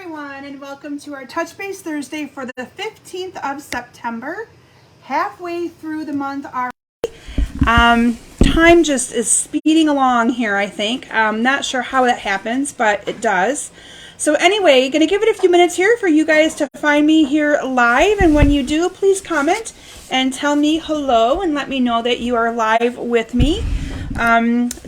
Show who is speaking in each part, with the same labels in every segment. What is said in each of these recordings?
Speaker 1: everyone, and welcome to our Touch Base Thursday for the 15th of September. Halfway through the month already. Time just is speeding along here, I think. I'm not sure how that happens, but it does. So anyway, going to give it a few minutes here for you guys to find me here live, and when you do, please comment and tell me hello and let me know that you are live with me.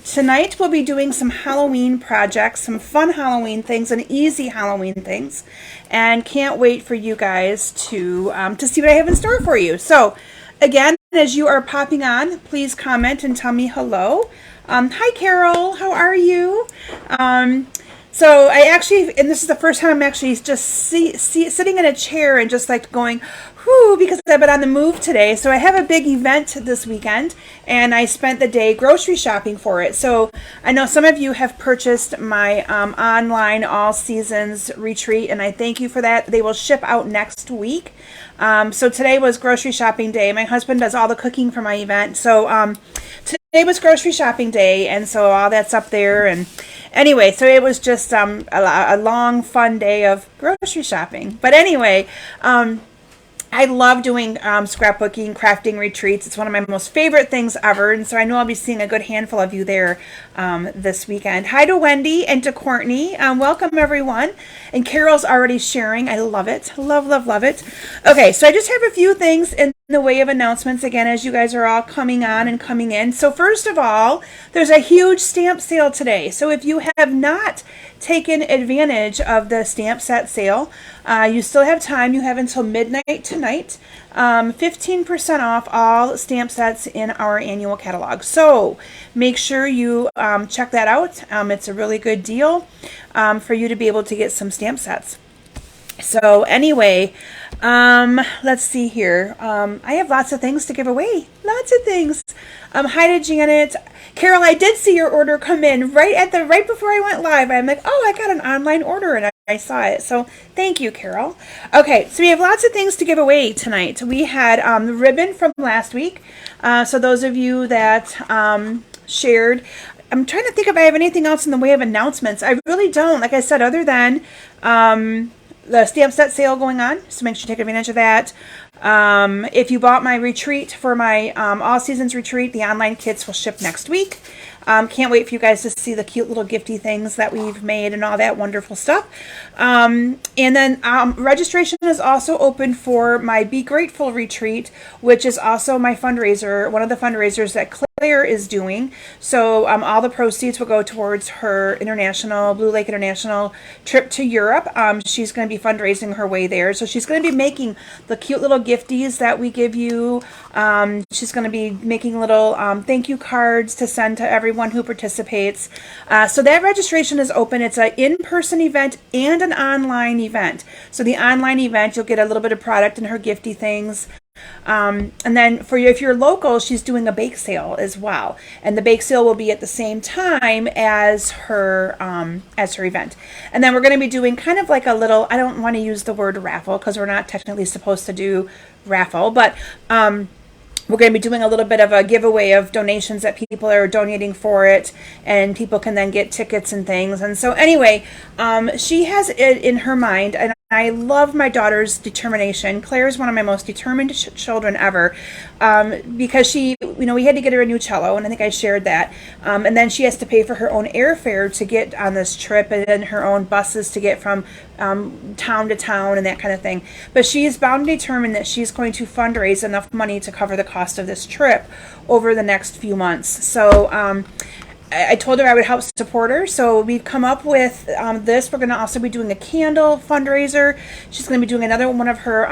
Speaker 1: Tonight we'll be doing some Halloween projects, some fun Halloween things and easy Halloween things, and can't wait for you guys to see what I have in store for you. So again, as you are popping on, please comment and tell me hello. Hi Carol, how are you? So I actually, and this is the first time I'm actually just sitting in a chair and just like going, whoo, because I've been on the move today. So I have a big event this weekend, and I spent the day grocery shopping for it. So I know some of you have purchased my online all seasons retreat, and I thank you for that. They will ship out next week. So today was grocery shopping day. My husband does all the cooking for my event. So today was grocery shopping day, and so all that's up there. And anyway, so it was just a long, fun day of grocery shopping. But anyway, I love doing scrapbooking, crafting retreats. It's one of my most favorite things ever, and so I know I'll be seeing a good handful of you there this weekend. Hi to Wendy and to Courtney. Welcome, everyone. And Carol's already sharing. I love it. Love, love, love it. Okay, so I just have a few things in the way of announcements, again, as you guys are all coming on and coming in. So first of all, there's a huge stamp sale today. So if you have not taken advantage of the stamp set sale, you still have time. You have until midnight tonight. 15% off all stamp sets in our annual catalog. So make sure you check that out. It's a really good deal for you to be able to get some stamp sets. So anyway, let's see here. I have lots of things to give away. Lots of things. Hi to Janet. Carol, I did see your order come in right before I went live. I'm like, oh, I got an online order and I saw it. So thank you, Carol. Okay, so we have lots of things to give away tonight. We had the ribbon from last week. So those of you that shared, I'm trying to think if I have anything else in the way of announcements. I really don't. Like I said, other than the stamp set sale going on, so make sure you take advantage of that. If you bought my retreat for my all seasons retreat, the online kits will ship next week. Can't wait for you guys to see the cute little gifty things that we've made and all that wonderful stuff. And then registration is also open for my Be Grateful retreat, which is also my fundraiser, one of the fundraisers that Claire is doing. So all the proceeds will go towards her Blue Lake International trip to Europe. She's going to be fundraising her way there. So she's going to be making the cute little gifties that we give you. She's going to be making little thank you cards to send to everyone who participates. So that registration is open. It's an in-person event and an online event. So the online event, you'll get a little bit of product and her gifty things. And then for you, if you're local, she's doing a bake sale as well, and the bake sale will be at the same time as her event. And then we're going to be doing kind of like a little, I don't want to use the word raffle because we're not technically supposed to do raffle, but we're going to be doing a little bit of a giveaway of donations that people are donating for it, and people can then get tickets and things. And so anyway, she has it in her mind, and I love my daughter's determination. Claire is one of my most determined children ever, because she, we had to get her a new cello, and I think I shared that. And then she has to pay for her own airfare to get on this trip, and then her own buses to get from town to town and that kind of thing. But she is bound and determined that she's going to fundraise enough money to cover the cost of this trip over the next few months. So I told her I would help support her, so we've come up with this. We're going to also be doing a candle fundraiser. She's going to be doing another one of her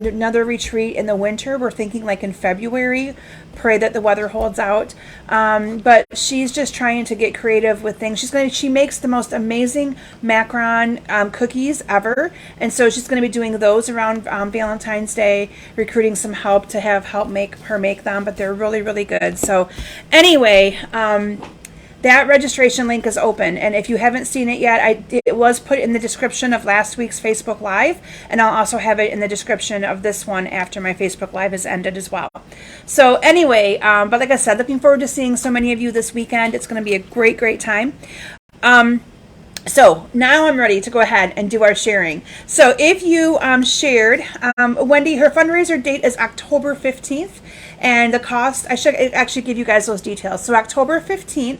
Speaker 1: another retreat in the winter. We're thinking like in February. Pray that the weather holds out. But she's just trying to get creative with things. She makes the most amazing macaron cookies ever, and so she's going to be doing those around Valentine's Day, recruiting some help to have help make them. But they're really, really good. So anyway. That registration link is open, and if you haven't seen it yet, it was put in the description of last week's Facebook Live, and I'll also have it in the description of this one after my Facebook Live is ended as well. So anyway, but like I said, looking forward to seeing so many of you this weekend. It's going to be a great, great time. So now I'm ready to go ahead and do our sharing. So if you shared, Wendy, her fundraiser date is October 15th, and the cost, I should actually give you guys those details. So October 15th,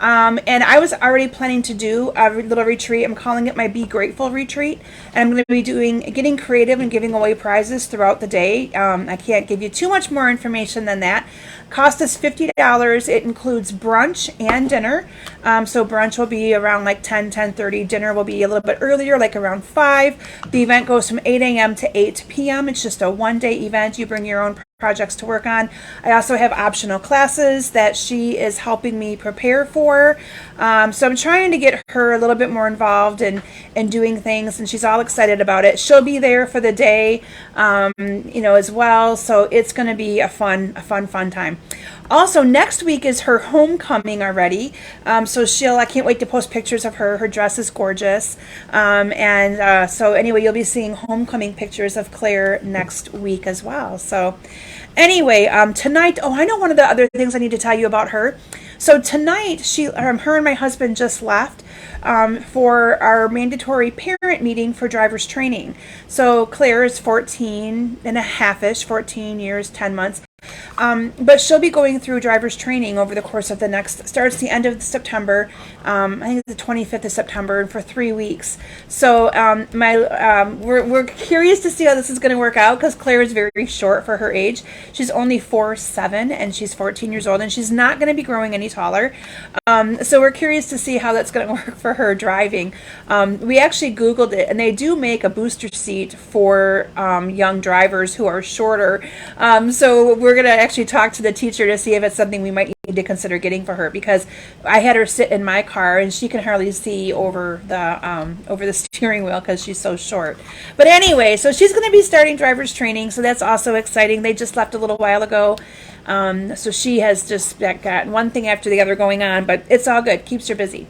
Speaker 1: and I was already planning to do a little retreat. I'm calling it my Be Grateful retreat. And I'm going to be getting creative and giving away prizes throughout the day. I can't give you too much more information than that. Cost is $50. It includes brunch and dinner. So brunch will be around like 10:30. Dinner will be a little bit earlier, like around 5. The event goes from 8 a.m. to 8 p.m. It's just a one-day event. You bring your own projects to work on. I also have optional classes that she is helping me prepare for. So I'm trying to get her a little bit more involved in doing things, and she's all excited about it. She'll be there for the day, as well. So it's going to be a fun time. Also, next week is her homecoming already. So I can't wait to post pictures of her. Her dress is gorgeous. So anyway, you'll be seeing homecoming pictures of Claire next week as well. So anyway, tonight, I know one of the other things I need to tell you about her. So tonight, her and my husband just left for our mandatory parent meeting for driver's training. So Claire is 14 and a half-ish, 14 years, 10 months. But she'll be going through driver's training over the course of starts the end of September. I think it's the 25th of September, and for 3 weeks. So we're curious to see how this is going to work out, because Claire is very short for her age. She's only 4'7", and she's 14 years old, and she's not going to be growing any taller. So we're curious to see how that's going to work for her driving. We actually Googled it, and they do make a booster seat for young drivers who are shorter. So we're going to actually talk to the teacher to see if it's something we might need to consider getting for her, because I had her sit in my car and she can hardly see over the steering wheel because she's so short. But anyway, so she's going to be starting driver's training, so that's also exciting. They just left a little while ago. So she has just got one thing after the other going on, but it's all good. Keeps her busy.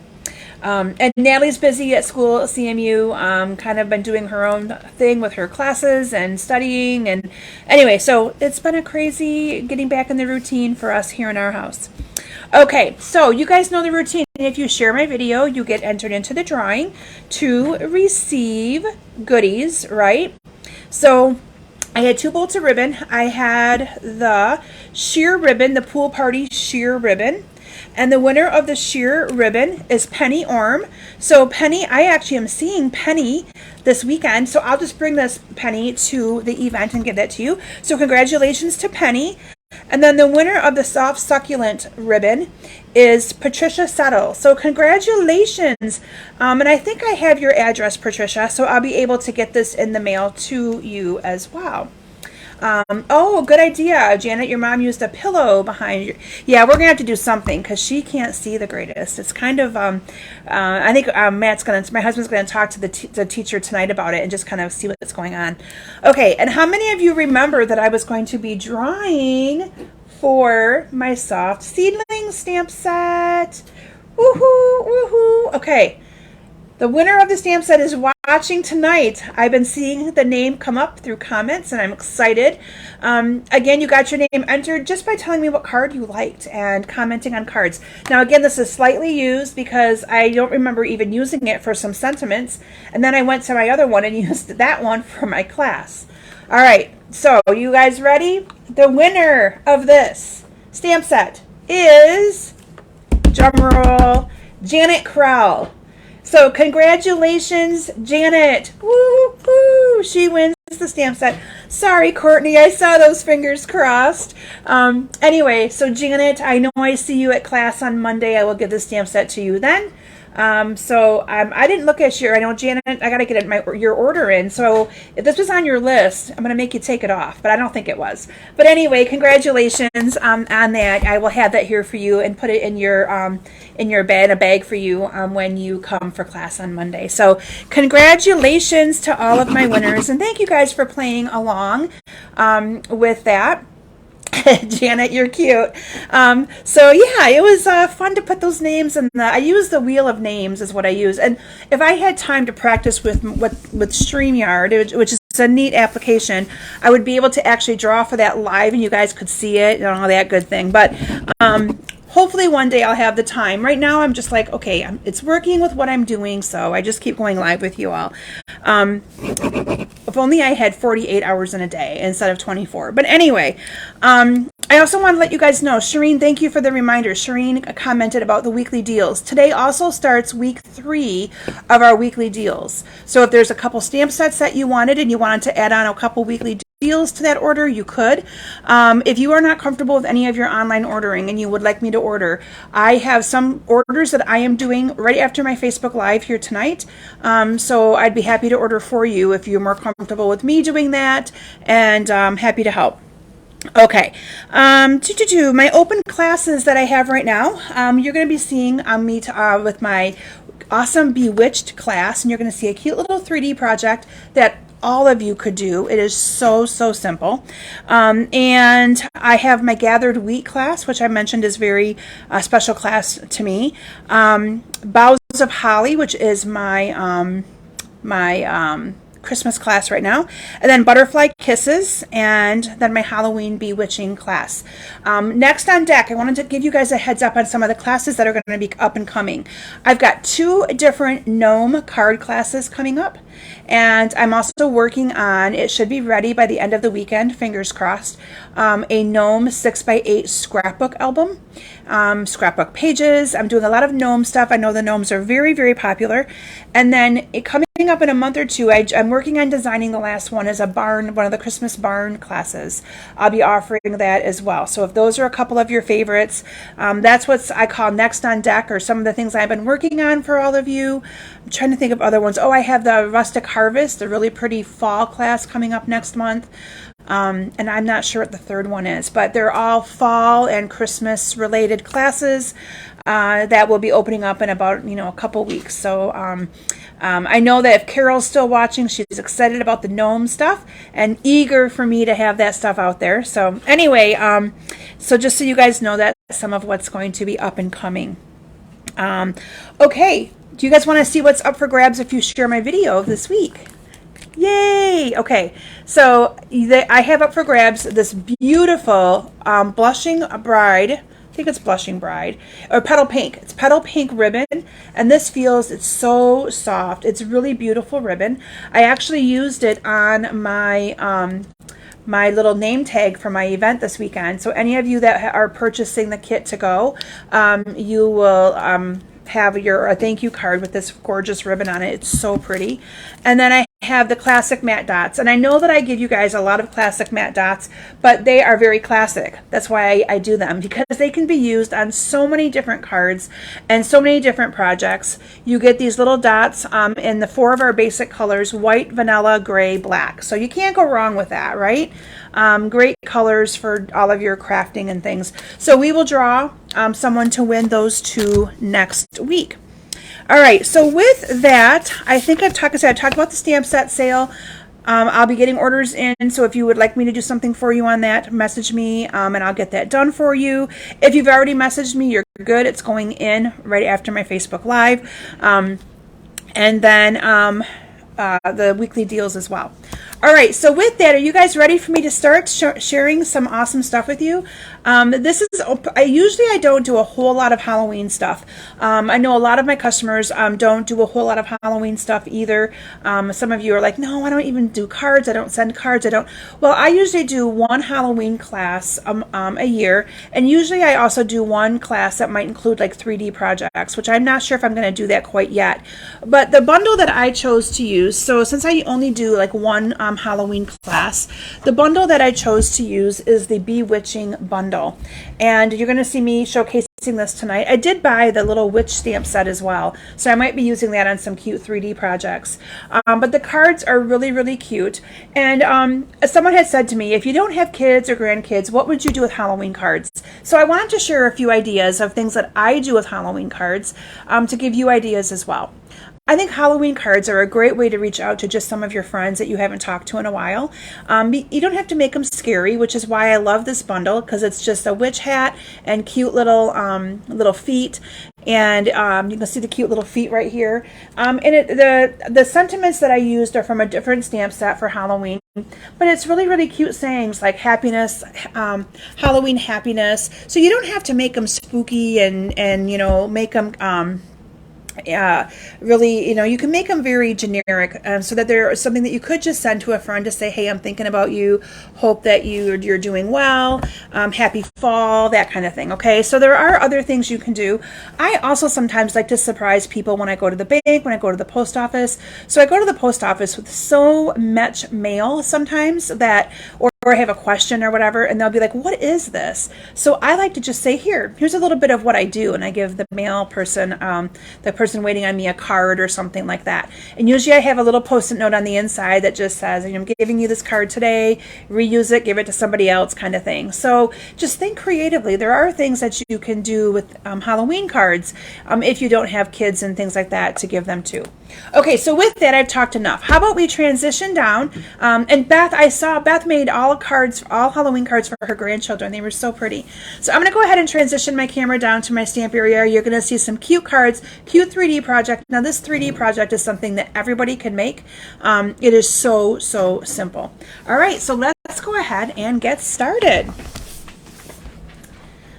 Speaker 1: And Natalie's busy at school at CMU, kind of been doing her own thing with her classes and studying. And anyway, so it's been a crazy getting back in the routine for us here in our house. Okay, so you guys know the routine. If you share my video, you get entered into the drawing to receive goodies, right? So I had 2 bolts of ribbon. I had the sheer ribbon, the pool party sheer ribbon. And the winner of the sheer ribbon is Penny Orm. So Penny, I actually am seeing Penny this weekend. So I'll just bring this Penny to the event and give that to you. So congratulations to Penny. And then the winner of the soft succulent ribbon is Patricia Settle. So congratulations. And I think I have your address, Patricia. So I'll be able to get this in the mail to you as well. Good idea, Janet. Your mom used a pillow behind you. Yeah, we're gonna have to do something because she can't see the greatest. It's kind of I think my husband's gonna talk to the teacher tonight about it and just kind of see what's going on. Okay, and how many of you remember that I was going to be drawing for my soft seedling stamp set? Woohoo, woohoo. Okay. The winner of the stamp set is watching tonight. I've been seeing the name come up through comments, and I'm excited. Again, you got your name entered just by telling me what card you liked and commenting on cards. Now, again, this is slightly used because I don't remember even using it for some sentiments, and then I went to my other one and used that one for my class. All right, so you guys ready? The winner of this stamp set is, drumroll, Janet Crowell. So congratulations, Janet. Woo, woo. She wins the stamp set. Sorry, Courtney, I saw those fingers crossed. Anyway, so Janet, I know I see you at class on Monday. I will give the stamp set to you then. I didn't look at I know, Janet, I got to get your order in. So if this was on your list, I'm going to make you take it off, but I don't think it was. But anyway, congratulations on that. I will have that here for you and put it in your bag for you when you come for class on Monday. So congratulations to all of my winners, and thank you guys for playing along with that. Janet, you're cute. So yeah, it was fun to put those names in. I use the wheel of names is what I use. And if I had time to practice with StreamYard, which is a neat application, I would be able to actually draw for that live and you guys could see it and all that good thing. But hopefully one day I'll have the time. Right now I'm just like, okay, it's working with what I'm doing, so I just keep going live with you all. If only I had 48 hours in a day instead of 24. But anyway, I also want to let you guys know, Shireen, thank you for the reminder. Shireen commented about the weekly deals. Today also starts week 3 of our weekly deals. So if there's a couple stamp sets that you wanted and you wanted to add on a couple weekly deals to that order, you could. If you are not comfortable with any of your online ordering and you would like me to order, I have some orders that I am doing right after my Facebook Live here tonight. So I'd be happy to order for you if you're more comfortable with me doing that, and happy to help. Okay, my open classes that I have right now, you're going to be seeing me with my awesome Bewitched class, and you're going to see a cute little 3D project that all of you could do. It is so simple. And I have my Gathered Wheat class, which I mentioned is very special class to me. Boughs of Holly, which is my Christmas class right now, and then Butterfly Kisses, and then my Halloween Bewitching class. Next on deck, I wanted to give you guys a heads up on some of the classes that are going to be up and coming. I've got 2 different gnome card classes coming up, and I'm also working on, it should be ready by the end of the weekend, fingers crossed, a gnome 6x8 scrapbook album, scrapbook pages. I'm doing a lot of gnome stuff. I know the gnomes are very popular. And then coming up in a month or two, I'm working on designing the last one as a barn, one of the Christmas barn classes. I'll be offering that as well. So if those are a couple of your favorites, that's what I call next on deck, or some of the things I've been working on for all of you. I'm trying to think of other ones. Oh, I have the Rustic Harvest, the really pretty fall class coming up next month. And I'm not sure what the third one is, but they're all fall and Christmas related classes that will be opening up in about, a couple weeks. So I know that if Carol's still watching, she's excited about the gnome stuff and eager for me to have that stuff out there. So anyway, so just so you guys know, that some of what's going to be up and coming. Okay, do you guys want to see what's up for grabs if you share my video this week? Yay! Okay, so I have up for grabs this beautiful Blushing Bride. I think it's Blushing Bride, or Petal Pink. It's Petal Pink ribbon, and this feels, it's so soft. It's really beautiful ribbon. I actually used it on my my little name tag for my event this weekend. So any of you that are purchasing the kit to go, you will have a thank you card with this gorgeous ribbon on it. It's so pretty. And then I have the classic matte dots, and I know that I give you guys a lot of classic matte dots, but they are very classic. That's why I do them, because they can be used on so many different cards and so many different projects. You get these little dots in the 4 of our basic colors: white, vanilla, gray, black. So you can't go wrong with that, right? Great colors for all of your crafting and things. So we will draw someone to win those 2 next week. All right, so with that, I think I talked about the stamp set sale. I'll be getting orders in, so if you would like me to do something for you on that, message me, and I'll get that done for you. If you've already messaged me, you're good. It's going in right after my Facebook Live. And then the weekly deals as well. All right, so with that, are you guys ready for me to start sharing some awesome stuff with you? Usually I don't do a whole lot of Halloween stuff. I know a lot of my customers don't do a whole lot of Halloween stuff either. Some of you are like, no, I don't even do cards. I don't send cards. Well, I usually do 1 Halloween class a year, and usually I also do 1 class that might include like 3D projects, which I'm not sure if I'm going to do that quite yet. But the bundle that I chose to use, so since I only do like 1 Halloween class, the bundle that I chose to use is the Bewitching bundle, and you're going to see me showcasing this tonight. I did buy the little witch stamp set as well, so I might be using that on some cute 3D projects. But the cards are really cute, and someone had said to me, if you don't have kids or grandkids, what would you do with Halloween cards? So I wanted to share a few ideas of things that I do with Halloween cards to give you ideas as well. I think Halloween cards are a great way to reach out to just some of your friends that you haven't talked to in a while. You don't have to make them scary, which is why I love this bundle, because it's just a witch hat and cute little little feet, and you can see the cute little feet right here. And the sentiments that I used are from a different stamp set for Halloween, but it's really, really cute sayings like happiness, Halloween happiness. So you don't have to make them spooky and you know, make them really, you know, you can make them very generic, so that they're something that you could just send to a friend to say, hey, I'm thinking about you, hope that you're doing well, happy fall, that kind of thing. Okay, so there are other things you can do. I also sometimes like to surprise people when I go to the bank, when I go to the post office. So I go to the post office with so much mail sometimes that, or I have a question or whatever, and they'll be like, what is this? So I like to just say, here's a little bit of what I do, and I give the mail person, the person waiting on me, a card or something like that. And usually I have a little post-it note on the inside that just says, I'm giving you this card today, reuse it, give it to somebody else, kind of thing. So just think creatively. There are things that you can do with Halloween cards if you don't have kids and things like that to give them to. Okay, so with that, I've talked enough. How about we transition down? And I saw Beth made all Halloween cards for her grandchildren. They were so pretty. So I'm going to go ahead and transition my camera down to my stamp area. You're going to see some cute cards, cute 3D project. Now this 3D project is something that everybody can make. It is so simple. All right, so let's go ahead and get started.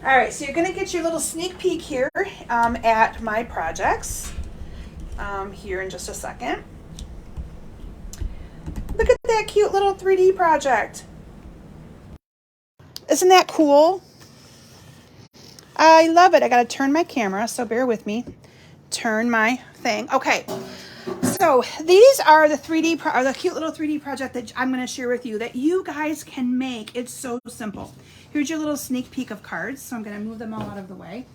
Speaker 1: All right, so you're going to get your little sneak peek here at my projects here in just a second. Look at that cute little 3D project. Isn't that cool? I love it. I got to turn my camera, so bear with me. Turn my thing. Okay. So these are the the cute little 3D project that I'm going to share with you that you guys can make. It's so simple. Here's your little sneak peek of cards. So I'm going to move them all out of the way.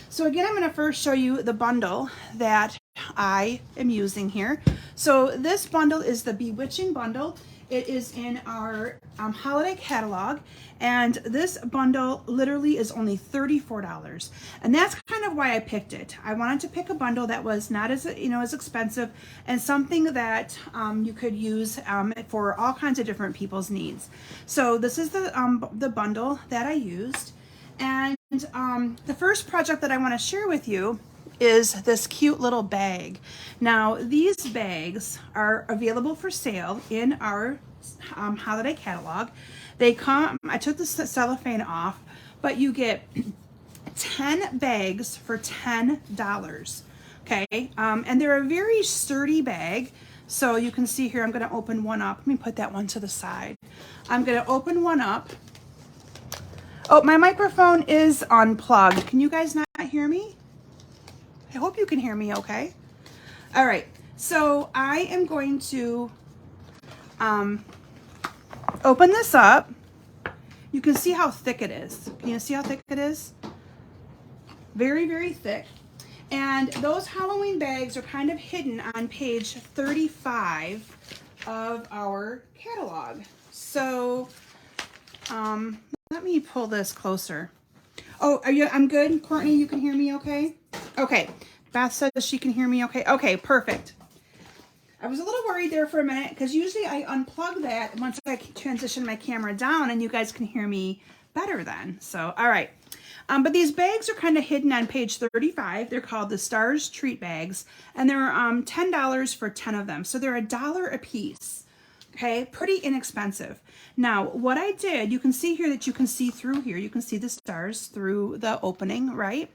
Speaker 1: So again, I'm going to first show you the bundle that I am using here. So this bundle is the Bewitching bundle. It is in our holiday catalog, and this bundle literally is only $34. And that's kind of why I picked it. I wanted to pick a bundle that was not as as expensive, and something that you could use for all kinds of different people's needs. So this is the bundle that I used, and the first project that I want to share with you is this cute little bag. Now these bags are available for sale in our holiday catalog. They come, I took the cellophane off, but you get 10 bags for $10. Okay, and they're a very sturdy bag. So you can see here, I'm going to open one up. Let me put that one to the side. I'm going to open one up. Oh, my microphone is unplugged. Can you guys not hear me? I hope you can hear me okay. All right, so I am going to open this up. You can see how thick it is. Can you see how thick it is? Very, very thick. And those Halloween bags are kind of hidden on page 35 of our catalog. So let me pull this closer. Oh, I'm good? Courtney, you can hear me okay? Okay. Beth says she can hear me okay. Okay, perfect. I was a little worried there for a minute because usually I unplug that once I transition my camera down and you guys can hear me better then. So, all right. But these bags are kind of hidden on page 35. They're called the Stars Treat Bags, and they're $10 for 10 of them. So they're $1 a piece. Okay, pretty inexpensive. Now, what I did, you can see here that you can see through here. You can see the stars through the opening, right?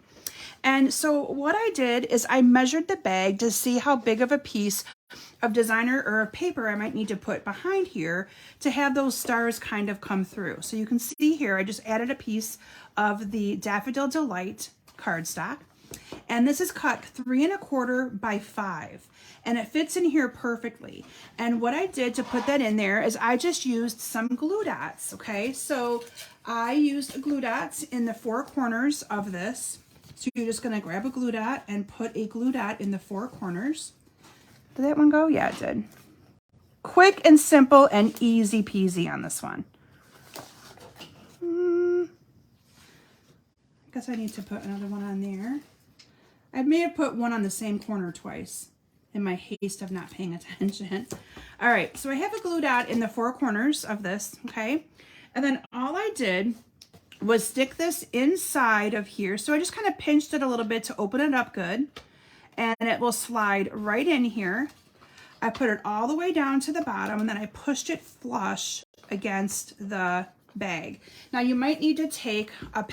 Speaker 1: And so what I did is I measured the bag to see how big of a piece of designer or of paper I might need to put behind here to have those stars kind of come through. So you can see here, I just added a piece of the Daffodil Delight cardstock. And this is cut 3 1/4 by 5. And it fits in here perfectly. And what I did to put that in there is I just used some glue dots, okay? So I used glue dots in the 4 corners of this. So you're just gonna grab a glue dot and put a glue dot in the 4 corners. Did that one go? Yeah, it did. Quick and simple and easy peasy on this one. I guess I need to put another one on there. I may have put one on the same corner twice in my haste of not paying attention. All right, so I have a glue dot in the 4 corners of this, okay? And then all I did was stick this inside of here. So I just kind of pinched it a little bit to open it up good. And it will slide right in here. I put it all the way down to the bottom, and then I pushed it flush against the bag. Now you might need to take a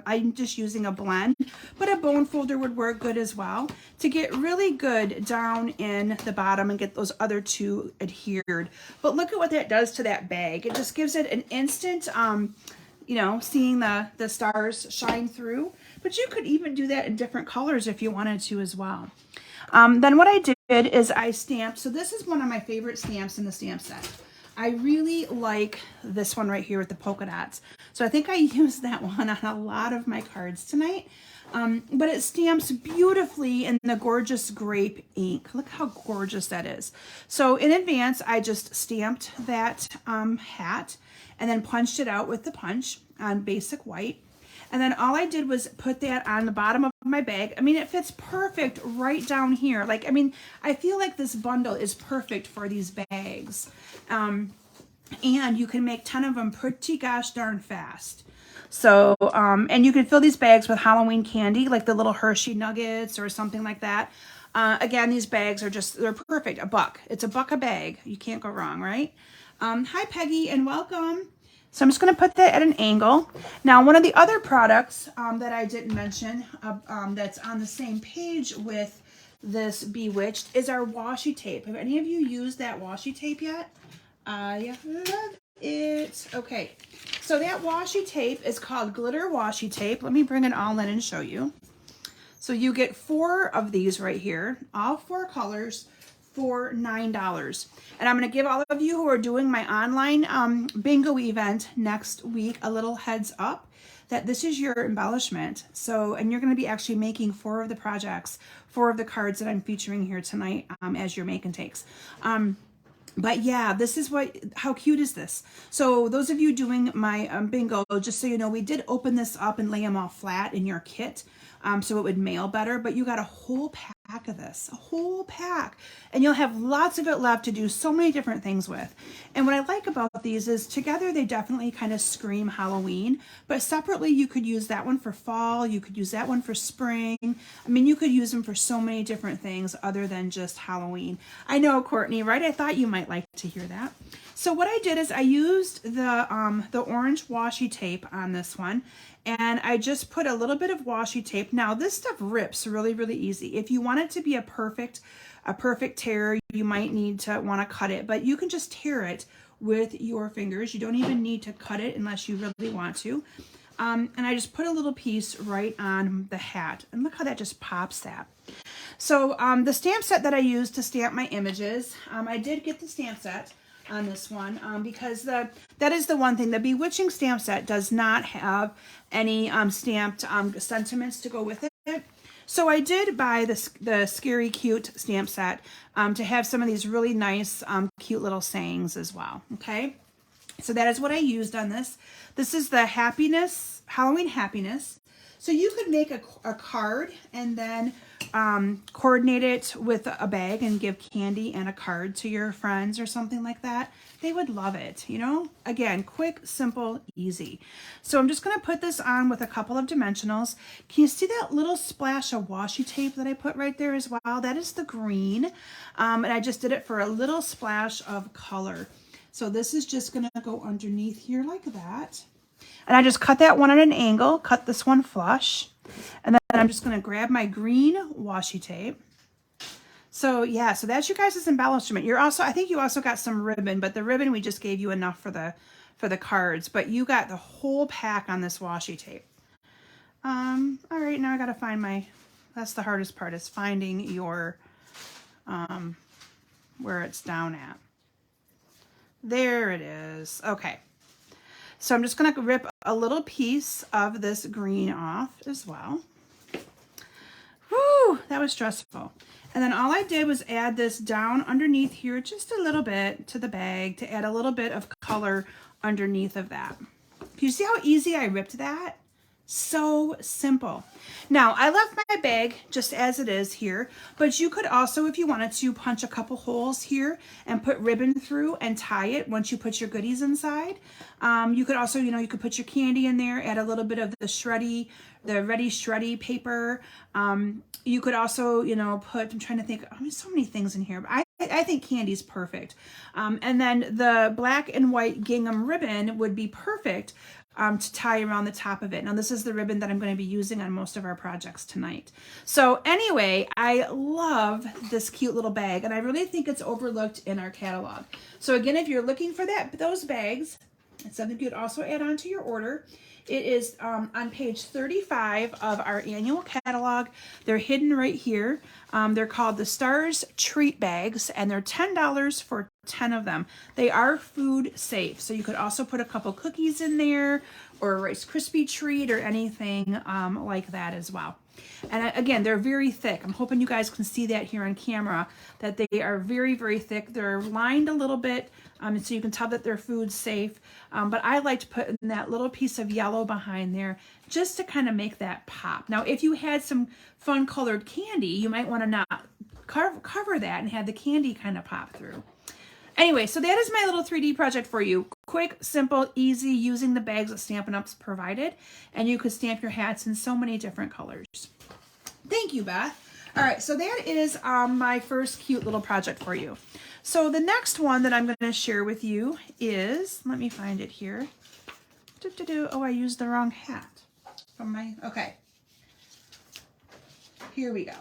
Speaker 1: I'm just using a blend, but a bone folder would work good as well to get really good down in the bottom and get those other two adhered. But look at what that does to that bag. It just gives it an instant, you know, seeing the stars shine through. But you could even do that in different colors if you wanted to as well. Then what I did is I stamped. So this is one of my favorite stamps in the stamp set. I really like this one right here with the polka dots. So I think I used that one on a lot of my cards tonight. But it stamps beautifully in the gorgeous grape ink. Look how gorgeous that is. So in advance, I just stamped that hat and then punched it out with the punch on basic white. And then all I did was put that on the bottom of my bag. I mean, it fits perfect right down here. Like, I mean, I feel like this bundle is perfect for these bags. And you can make 10 of them pretty gosh darn fast. So, and you can fill these bags with Halloween candy, like the little Hershey nuggets or something like that. Again, these bags are they're perfect. $1. It's $1 a bag. You can't go wrong, right? Hi, Peggy, and welcome. So I'm just going to put that at an angle. Now, one of the other products that I didn't mention that's on the same page with this Bewitched is our washi tape. Have any of you used that washi tape yet? I love it. Okay, so that washi tape is called glitter washi tape. Let me bring it all in and show you. So you get 4 of these right here, all 4 colors, for $9. And I'm going to give all of you who are doing my online bingo event next week a little heads up that this is your embellishment. So, and you're going to be actually making 4 of the projects, 4 of the cards that I'm featuring here tonight as your make and takes. But yeah, this is how cute is this? So those of you doing my bingo, just so you know, we did open this up and lay them all flat in your kit so it would mail better, but you got a whole pack of this, a whole pack, and you'll have lots of it left to do so many different things with. And what I like about these is together they definitely kind of scream Halloween, but separately you could use that one for fall, you could use that one for spring. I mean, you could use them for so many different things other than just Halloween. I know, Courtney, right? I thought you might like to hear that. So what I did is I used the orange washi tape on this one, and I just put a little bit of washi tape. Now this stuff rips really, really easy. If you want it to be a perfect tear, you might need to want to cut it, but you can just tear it with your fingers. You don't even need to cut it unless you really want to. And I just put a little piece right on the hat, and look how that just pops that. So the stamp set that I used to stamp my images, I did get the stamp set on this one because that is the one thing. The Bewitching stamp set does not have any stamped sentiments to go with it. So I did buy the Scary Cute stamp set to have some of these really nice cute little sayings as well. Okay, so that is what I used on this. This is the Halloween Happiness. So you could make a card and then coordinate it with a bag and give candy and a card to your friends or something like that. They would love it, you know? Again, quick, simple, easy. So I'm just going to put this on with a couple of dimensionals. Can you see that little splash of washi tape that I put right there as well? That is the green. And I just did it for a little splash of color. So this is just going to go underneath here like that. And I just cut that one at an angle, cut this one flush. And then I'm just going to grab my green washi tape. So yeah, so that's your guys' embellishment. I think you also got some ribbon, but the ribbon we just gave you enough for the cards, but you got the whole pack on this washi tape. All right, now I got to find that's the hardest part, is finding your, where it's down at. There it is. Okay. So I'm just going to rip a little piece of this green off as well. Whew, that was stressful. And then all I did was add this down underneath here just a little bit to the bag to add a little bit of color underneath of that. Can you see how easy I ripped that? So simple. Now, I left my bag just as it is here, but you could also, if you wanted to, punch a couple holes here and put ribbon through and tie it once you put your goodies inside. You could also, you could put your candy in there, add a little bit of the ready shreddy paper. You could also, put, I'm trying to think, there's so many things in here, but I think candy's perfect. And then the black and white gingham ribbon would be perfect to tie around the top of it. Now this is the ribbon that I'm going to be using on most of our projects tonight. So anyway, I love this cute little bag, and I really think it's overlooked in our catalog. So again, if you're looking for those bags, it's something you'd also add on to your order. It is on page 35 of our annual catalog. They're hidden right here. They're called the Stars Treat Bags, and they're $10 for 10 of them. They are food safe, so you could also put a couple cookies in there or a Rice Krispie treat or anything like that as well. And again, they're very thick. I'm hoping you guys can see that here on camera, that they are very, very thick. They're lined a little bit, so you can tell that they're food safe. But I like to put in that little piece of yellow behind there just to kind of make that pop. Now, if you had some fun colored candy, you might want to not cover that and have the candy kind of pop through. Anyway, so that is my little 3D project for you. Quick, simple, easy, using the bags that Stampin' Up's provided. And you could stamp your hats in so many different colors. Thank you, Beth. All right, so that is my first cute little project for you. So the next one that I'm going to share with you is, let me find it here. Oh, I used the wrong hat. Okay. Here we go.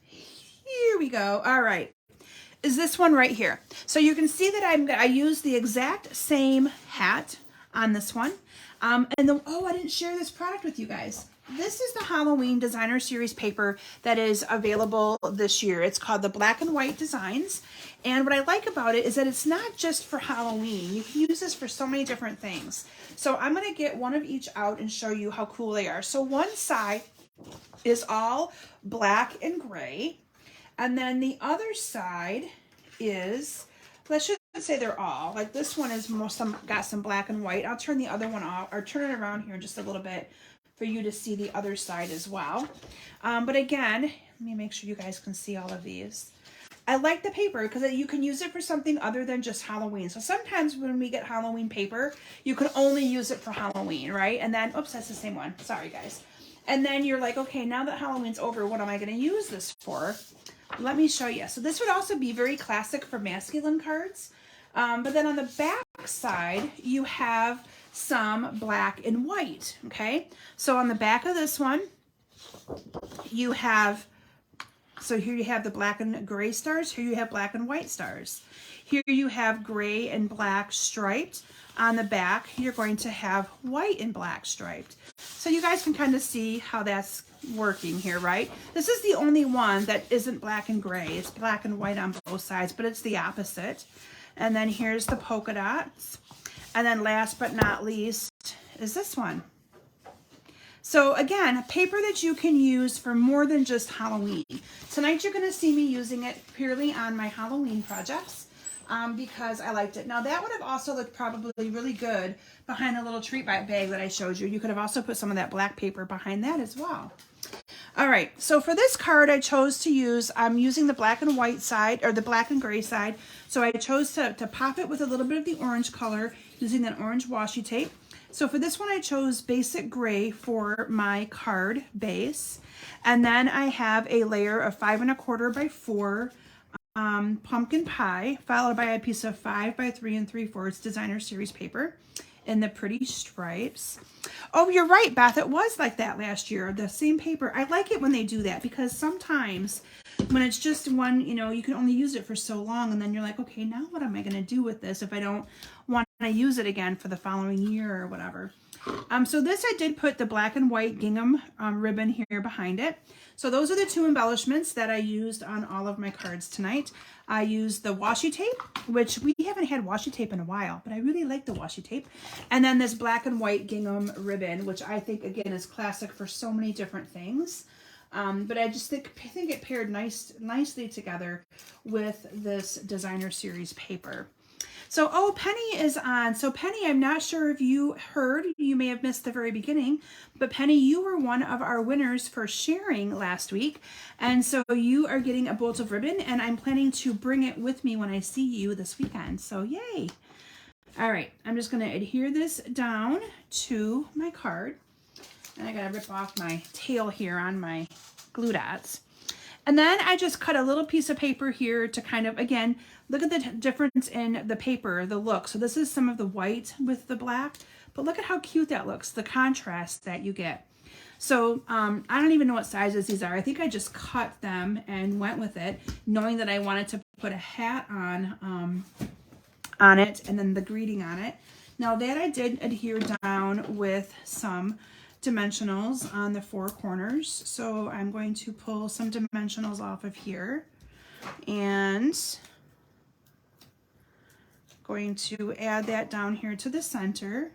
Speaker 1: Here we go. All right. Is this one right here. So you can see that I used the exact same hat on this one. I didn't share this product with you guys. This is the Halloween Designer Series paper that is available this year. It's called the Black and White Designs. And what I like about it is that it's not just for Halloween. You can use this for so many different things. So I'm going to get one of each out and show you how cool they are. So one side is all black and gray. And then the other side is, let's just say they're all, like this one is got some black and white. I'll turn the other one off, or turn it around here just a little bit for you to see the other side as well. But again, let me make sure you guys can see all of these. I like the paper because you can use it for something other than just Halloween. So sometimes when we get Halloween paper, you can only use it for Halloween, right? And then, oops, that's the same one. Sorry, guys. And then you're like, okay, now that Halloween's over, what am I going to use this for? Let me show you. So this would also be very classic for masculine cards. But then on the back side, you have some black and white, okay? So on the back of this one, you have, so here you have the black and gray stars. Here you have black and white stars. Here you have gray and black striped. On the back, you're going to have white and black striped. So you guys can kind of see how that's working here, right? This is the only one that isn't black and gray. It's black and white on both sides, but it's the opposite. And then here's the polka dots. And then last but not least is this one. So again, paper that you can use for more than just Halloween. Tonight you're going to see me using it purely on my Halloween projects. Because I liked it. Now that would have also looked probably really good behind the little treat bag that I showed you. You could have also put some of that black paper behind that as well. All right, so for this card I chose to use, I'm using the black and white side, or the black and gray side. So I chose to pop it with a little bit of the orange color using that orange washi tape. So for this one I chose basic gray for my card base. And then I have a layer of 5 1/4 by 4 pumpkin pie, followed by a piece of 5 by 3 3/4 Designer Series paper in the pretty stripes. Oh, you're right, Beth. It was like that last year, the same paper. I like it when they do that because sometimes when it's just one, you can only use it for so long, and then you're like, okay, now what am I going to do with this if I don't want to use it again for the following year or whatever. So this, I did put the black and white gingham ribbon here behind it. So those are the two embellishments that I used on all of my cards tonight. I used the washi tape, which we haven't had washi tape in a while, but I really like the washi tape. And then this black and white gingham ribbon, which I think, again, is classic for so many different things. But I just think it paired nicely together with this Designer Series paper. So, oh, Penny is on. So, Penny, I'm not sure if you heard, you may have missed the very beginning, but Penny, you were one of our winners for sharing last week. And so you are getting a bolt of ribbon, and I'm planning to bring it with me when I see you this weekend. So, yay. All right, I'm just going to adhere this down to my card. And I got to rip off my tail here on my glue dots. And then I just cut a little piece of paper here to kind of, again, look at the difference in the paper, the look. So this is some of the white with the black, but look at how cute that looks, the contrast that you get. So I don't even know what sizes these are. I think I just cut them and went with it, knowing that I wanted to put a hat on it and then the greeting on it. Now that I did adhere down with some dimensionals on the four corners. So I'm going to pull some dimensionals off of here and going to add that down here to the center.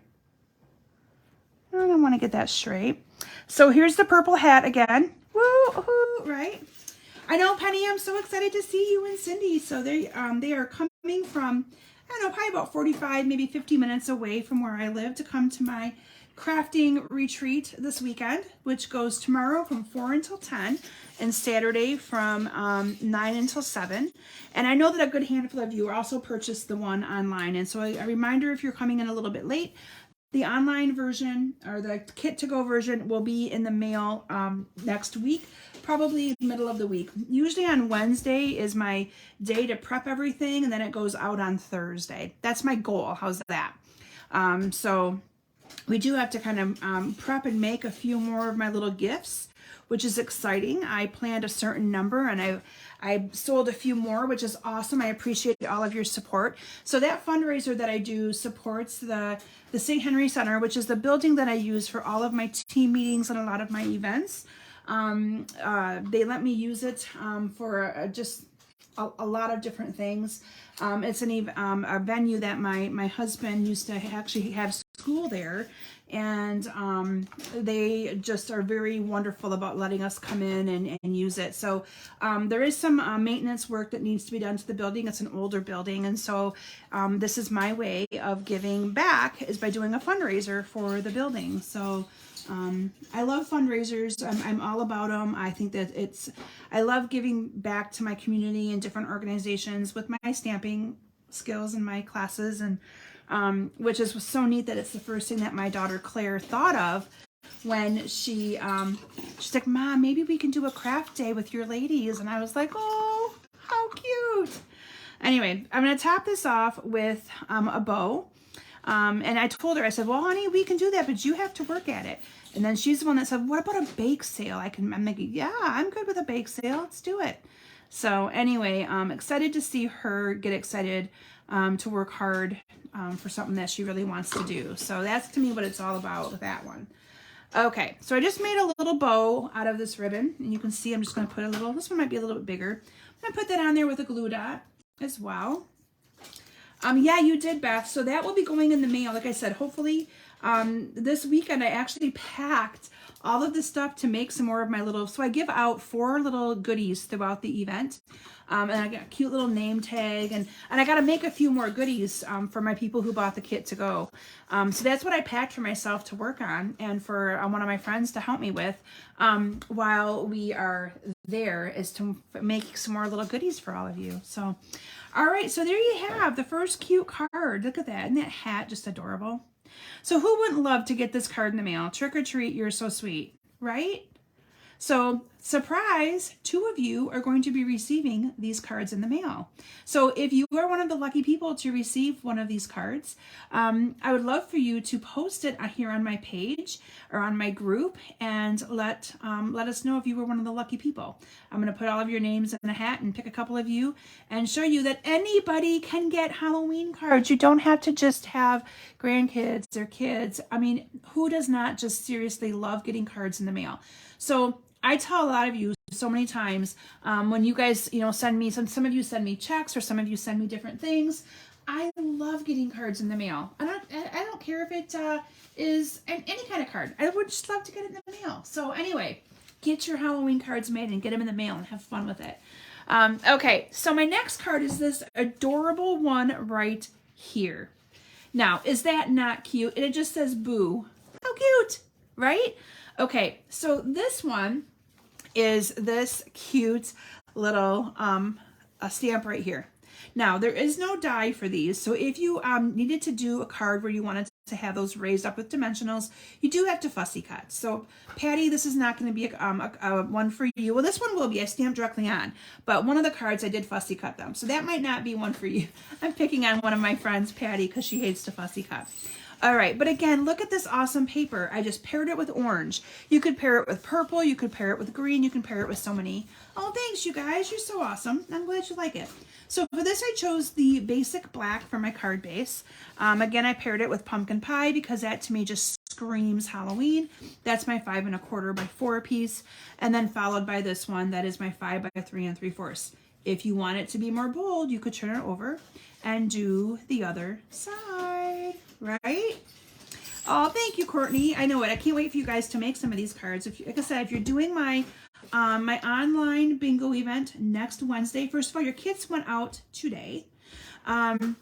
Speaker 1: And I want to get that straight. So here's the purple hat again. Woo-hoo, right? I know, Penny, I'm so excited to see you and Cindy. So they are coming from, I don't know, probably about 45, maybe 50 minutes away from where I live to come to my crafting retreat this weekend, which goes tomorrow from 4 until 10 and Saturday from 9 until 7. And I know that a good handful of you also purchased the one online. And so a reminder, if you're coming in a little bit late, the online version or the kit to go version will be in the mail next week, probably middle of the week. Usually on Wednesday is my day to prep everything, and then it goes out on Thursday. That's my goal. How's that? So we do have to kind of prep and make a few more of my little gifts, which is exciting. I planned a certain number and I sold a few more, which is awesome. I appreciate all of your support. So that fundraiser that I do supports the St. Henry Center, which is the building that I use for all of my team meetings and a lot of my events. They let me use it for just a lot of different things. It's a venue that my husband used to actually have school there, and they just are very wonderful about letting us come in and use it. So there is some maintenance work that needs to be done to the building. It's an older building, and so this is my way of giving back, is by doing a fundraiser for the building. So I love fundraisers. I'm all about them. I think that I love giving back to my community and different organizations with my stamping skills and my classes, and which is so neat that it's the first thing that my daughter Claire thought of when she's like, Mom, maybe we can do a craft day with your ladies. And I was like, oh, how cute. Anyway, I'm going to top this off with a bow. And I told her, I said, well, honey, we can do that, but you have to work at it. And then she's the one that said, what about a bake sale? I'm thinking, yeah, I'm good with a bake sale. Let's do it. So anyway, I'm excited to see her get excited to work hard for something that she really wants to do. So that's to me what it's all about with that one. Okay, so I just made a little bow out of this ribbon, and you can see I'm just going to put this one might be a little bit bigger. I'm going to put that on there with a glue dot as well. Yeah, you did, Beth. So that will be going in the mail. Like I said, hopefully this weekend I actually packed all of the stuff to make some more of my little, so I give out 4 little goodies throughout the event. And I got a cute little name tag, and I got to make a few more goodies for my people who bought the kit to go. So that's what I packed for myself to work on, and for one of my friends to help me with while we are there, is to make some more little goodies for all of you. So, all right, so there you have the first cute card. Look at that. Isn't that hat just adorable? So who wouldn't love to get this card in the mail? Trick or treat, you're so sweet, right? So surprise, 2 of you are going to be receiving these cards in the mail. So if you are one of the lucky people to receive one of these cards, I would love for you to post it here on my page or on my group, and let us know if you were one of the lucky people. I'm going to put all of your names in a hat and pick a couple of you and show you that anybody can get Halloween cards. You don't have to just have grandkids or kids. I mean, who does not just seriously love getting cards in the mail? So I tell a lot of you so many times when you guys, send me, some of you send me checks, or some of you send me different things. I love getting cards in the mail. I don't care if it is any kind of card. I would just love to get it in the mail. So anyway, get your Halloween cards made and get them in the mail and have fun with it. Okay, so my next card is this adorable one right here. Now, is that not cute? And it just says boo. How cute, right? Okay, so this one is this cute little a stamp right here. Now, there is no die for these, so if you needed to do a card where you wanted to have those raised up with dimensionals, you do have to fussy cut. So, Patty, this is not going to be a one for you. Well, this one will be. I stamped directly on, but one of the cards I did fussy cut them, so that might not be one for you. I'm picking on one of my friends, Patty, because she hates to fussy cut. All right, but again, look at this awesome paper. I just paired it with orange. You could pair it with purple. You could pair it with green. You can pair it with so many. Oh, thanks, you guys. You're so awesome. I'm glad you like it. So for this, I chose the basic black for my card base. Again, I paired it with pumpkin pie because that to me just screams Halloween. That's my 5 1/4 by 4 piece. And then followed by this one that is my 5 by 3 3/4. If you want it to be more bold, you could turn it over and do the other side, right? Oh, thank you, Courtney. I know it. I can't wait for you guys to make some of these cards. If you, like I said, if you're doing my my online bingo event next Wednesday, first of all, your kits went out today. And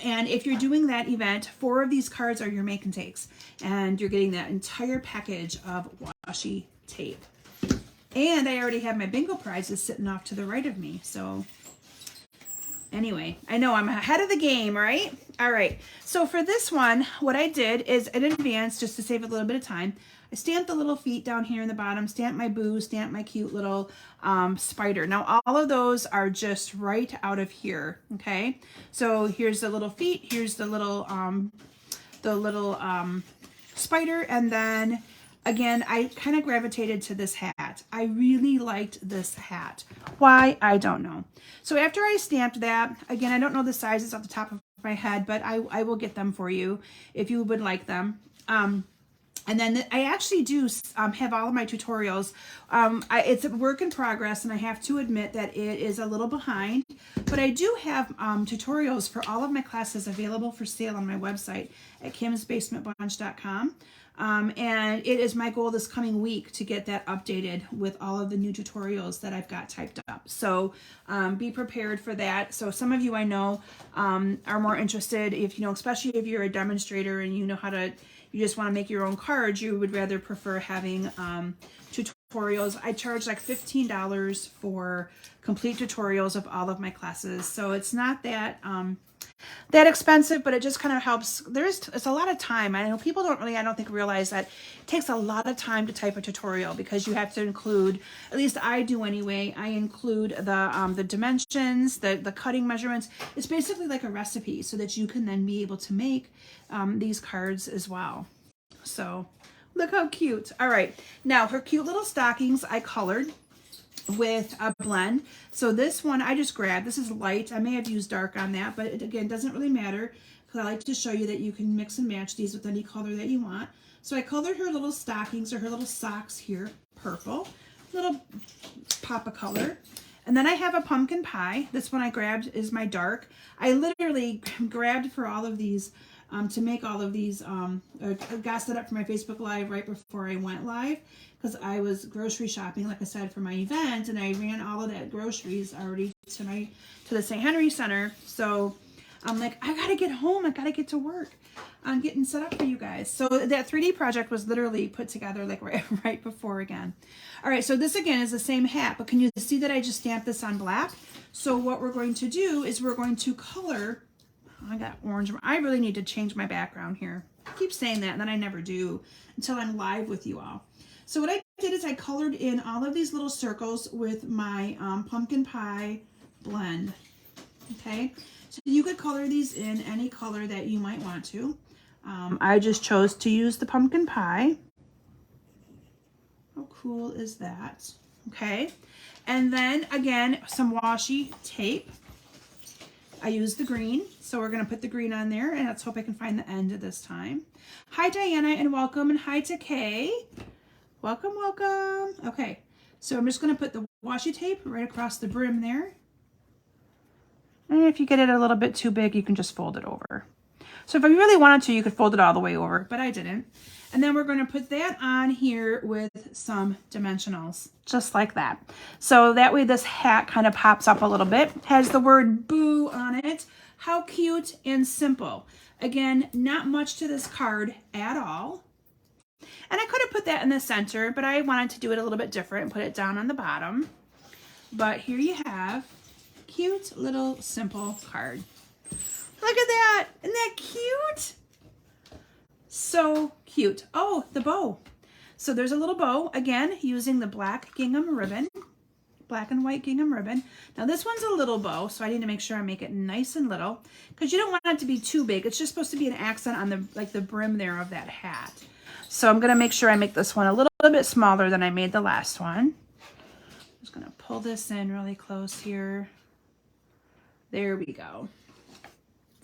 Speaker 1: if you're doing that event, 4 of these cards are your make and takes, and you're getting that entire package of washi tape. And I already have my bingo prizes sitting off to the right of me. So anyway, I know I'm ahead of the game, right? All right. So for this one, what I did is in advance, just to save a little bit of time, I stamped the little feet down here in the bottom, stamped my boo, stamped my cute little spider. Now, all of those are just right out of here, okay? So here's the little feet, here's the little spider, and then again, I kind of gravitated to this hat. I really liked this hat. Why? I don't know. So after I stamped that, again, I don't know the sizes off the top of my head, but I will get them for you if you would like them. And then I actually do have all of my tutorials. It's a work in progress, and I have to admit that it is a little behind. But I do have tutorials for all of my classes available for sale on my website at kimsbasementbunch.com. And it is my goal this coming week to get that updated with all of the new tutorials that I've got typed up. So be prepared for that. So some of you I know are more interested, if you know, especially if you're a demonstrator and you know how to, you just want to make your own cards, you would rather prefer having tutorials. I charge like $15 for complete tutorials of all of my classes. So it's not that that expensive, but it just kind of helps. It's a lot of time. I know people don't really, I don't think, realize that it takes a lot of time to type a tutorial because you have to include, at least I do anyway, I include the dimensions, the cutting measurements. It's basically like a recipe so that you can then be able to make these cards as well. So look how cute. All right, now her cute little stockings I colored with a blend. So this one I just grabbed. This is light. I may have used dark on that, but it again doesn't really matter because I like to show you that you can mix and match these with any color that you want. So I colored her little stockings or her little socks here purple, little pop of color. And then I have a pumpkin pie. This one I grabbed is my dark. I literally grabbed for all of these to make all of these. I got set up for my Facebook Live right before I went live because I was grocery shopping, like I said, for my event, and I ran all of that groceries already to the St. Henry Center. So I'm like, I gotta get home. I gotta get to work on getting set up for you guys. So that 3D project was literally put together like right before again. All right, so this again is the same hat, but can you see that I just stamped this on black? So what we're going to do is we're going to color. I got orange. I really need to change my background here. I keep saying that and then I never do until I'm live with you all. So what I did is I colored in all of these little circles with my pumpkin pie blend. Okay, so you could color these in any color that you might want to. I just chose to use the pumpkin pie. How cool is that? Okay, and then again, some washi tape. I used the green, so we're going to put the green on there, and let's hope I can find the end of this time. Hi, Diana, and welcome, and hi to Kay. Welcome, welcome. Okay, so I'm just going to put the washi tape right across the brim there. And if you get it a little bit too big, you can just fold it over. So if you really wanted to, you could fold it all the way over, but I didn't. And then we're going to put that on here with some dimensionals, just like that. So that way this hat kind of pops up a little bit. Has the word boo on it. How cute and simple. Again, not much to this card at all. And I could have put that in the center, but I wanted to do it a little bit different and put it down on the bottom. But here you have cute little simple card. Look at that. Isn't that cute? So cute. Oh, the bow. So there's a little bow, again, using the black gingham ribbon, black and white gingham ribbon. Now this one's a little bow, so I need to make sure I make it nice and little because you don't want it to be too big. It's just supposed to be an accent on the like the brim there of that hat. So I'm gonna make sure I make this one a little bit smaller than I made the last one. I'm just gonna pull this in really close here. There we go.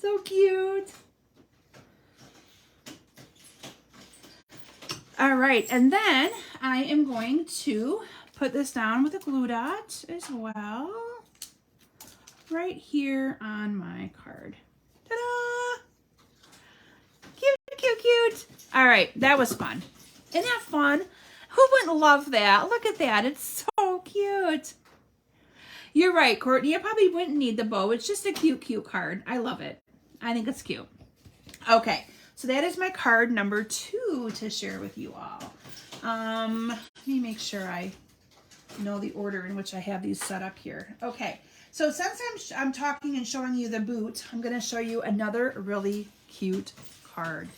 Speaker 1: So cute. All right, and then I am going to put this down with a glue dot as well, right here on my card. Ta-da! Cute, cute, cute. All right, that was fun. Isn't that fun? Who wouldn't love that? Look at that, it's so cute. You're right, Courtney, I probably wouldn't need the bow. It's just a cute, cute card. I love it. I think it's cute. Okay. So that is my card number 2 to share with you all. Let me make sure I know the order in which I have these set up here. Okay, so since I'm talking and showing you the boot, I'm going to show you another really cute card.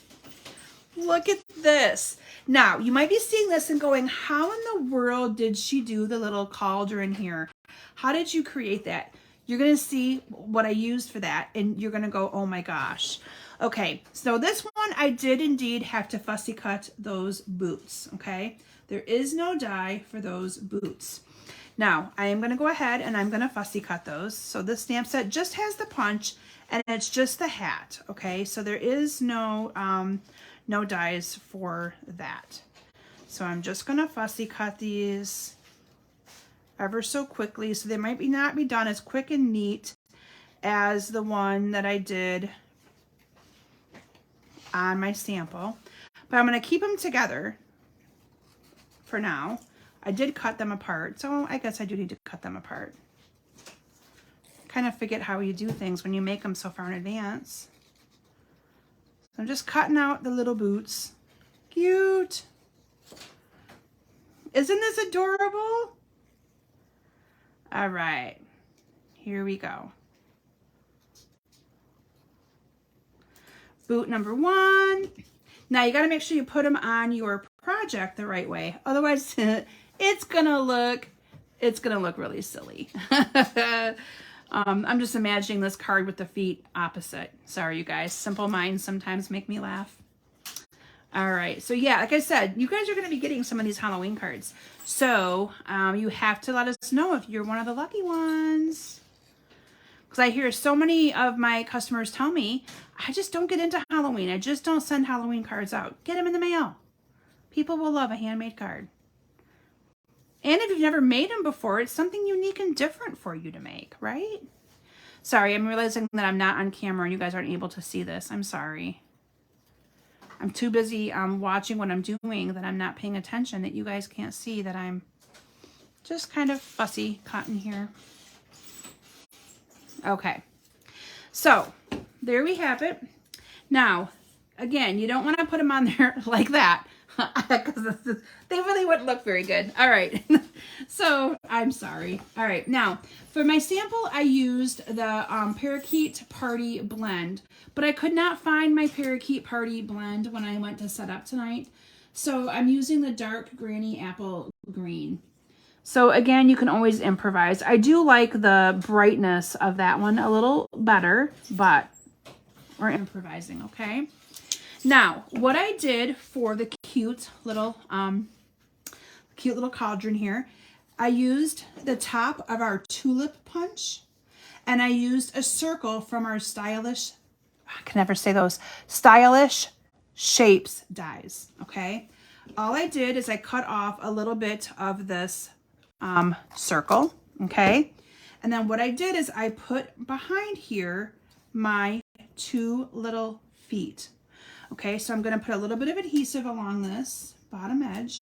Speaker 1: Look at this. Now, you might be seeing this and going, how in the world did she do the little cauldron here? How did you create that? You're going to see what I used for that, and you're going to go, oh my gosh. Okay, so this one I did indeed have to fussy cut those boots, okay? There is no die for those boots. Now, I am going to go ahead and I'm going to fussy cut those. So this stamp set just has the punch and it's just the hat, okay? So there is no dies for that. So I'm just going to fussy cut these ever so quickly. So they might not be done as quick and neat as the one that I did on my sample, but I'm going to keep them together for now. I did cut them apart, so I guess I do need to cut them apart. Kind of forget how you do things when you make them so far in advance. So I'm just cutting out the little boots. Cute. Isn't this adorable? All right, here we go. Boot number 1. Now you got to make sure you put them on your project the right way. Otherwise, it's gonna look really silly. I'm just imagining this card with the feet opposite. Sorry, you guys. Simple minds sometimes make me laugh. All right. So yeah, like I said, you guys are going to be getting some of these Halloween cards. So you have to let us know if you're one of the lucky ones. Because I hear so many of my customers tell me, I just don't get into Halloween. I just don't send Halloween cards out. Get them in the mail. People will love a handmade card. And if you've never made them before, it's something unique and different for you to make, right? Sorry, I'm realizing that I'm not on camera and you guys aren't able to see this. I'm sorry. I'm too busy watching what I'm doing that I'm not paying attention, that you guys can't see that I'm just kind of fussy cutting here. Okay, so there we have it. Now, again, you don't want to put them on there like that because they really wouldn't look very good. All right, so I'm sorry. All right, now for my sample, I used the Parakeet Party Blend, but I could not find my Parakeet Party Blend when I went to set up tonight. So I'm using the dark Granny Apple Green. So again, you can always improvise. I do like the brightness of that one a little better, but we're improvising, okay? Now, what I did for the cute little cauldron here, I used the top of our tulip punch, and I used a circle from our stylish, I can never say those, stylish shapes dies, okay? All I did is I cut off a little bit of this circle, okay? And then what I did is I put behind here my 2 little feet. Okay, so I'm going to put a little bit of adhesive along this bottom edge.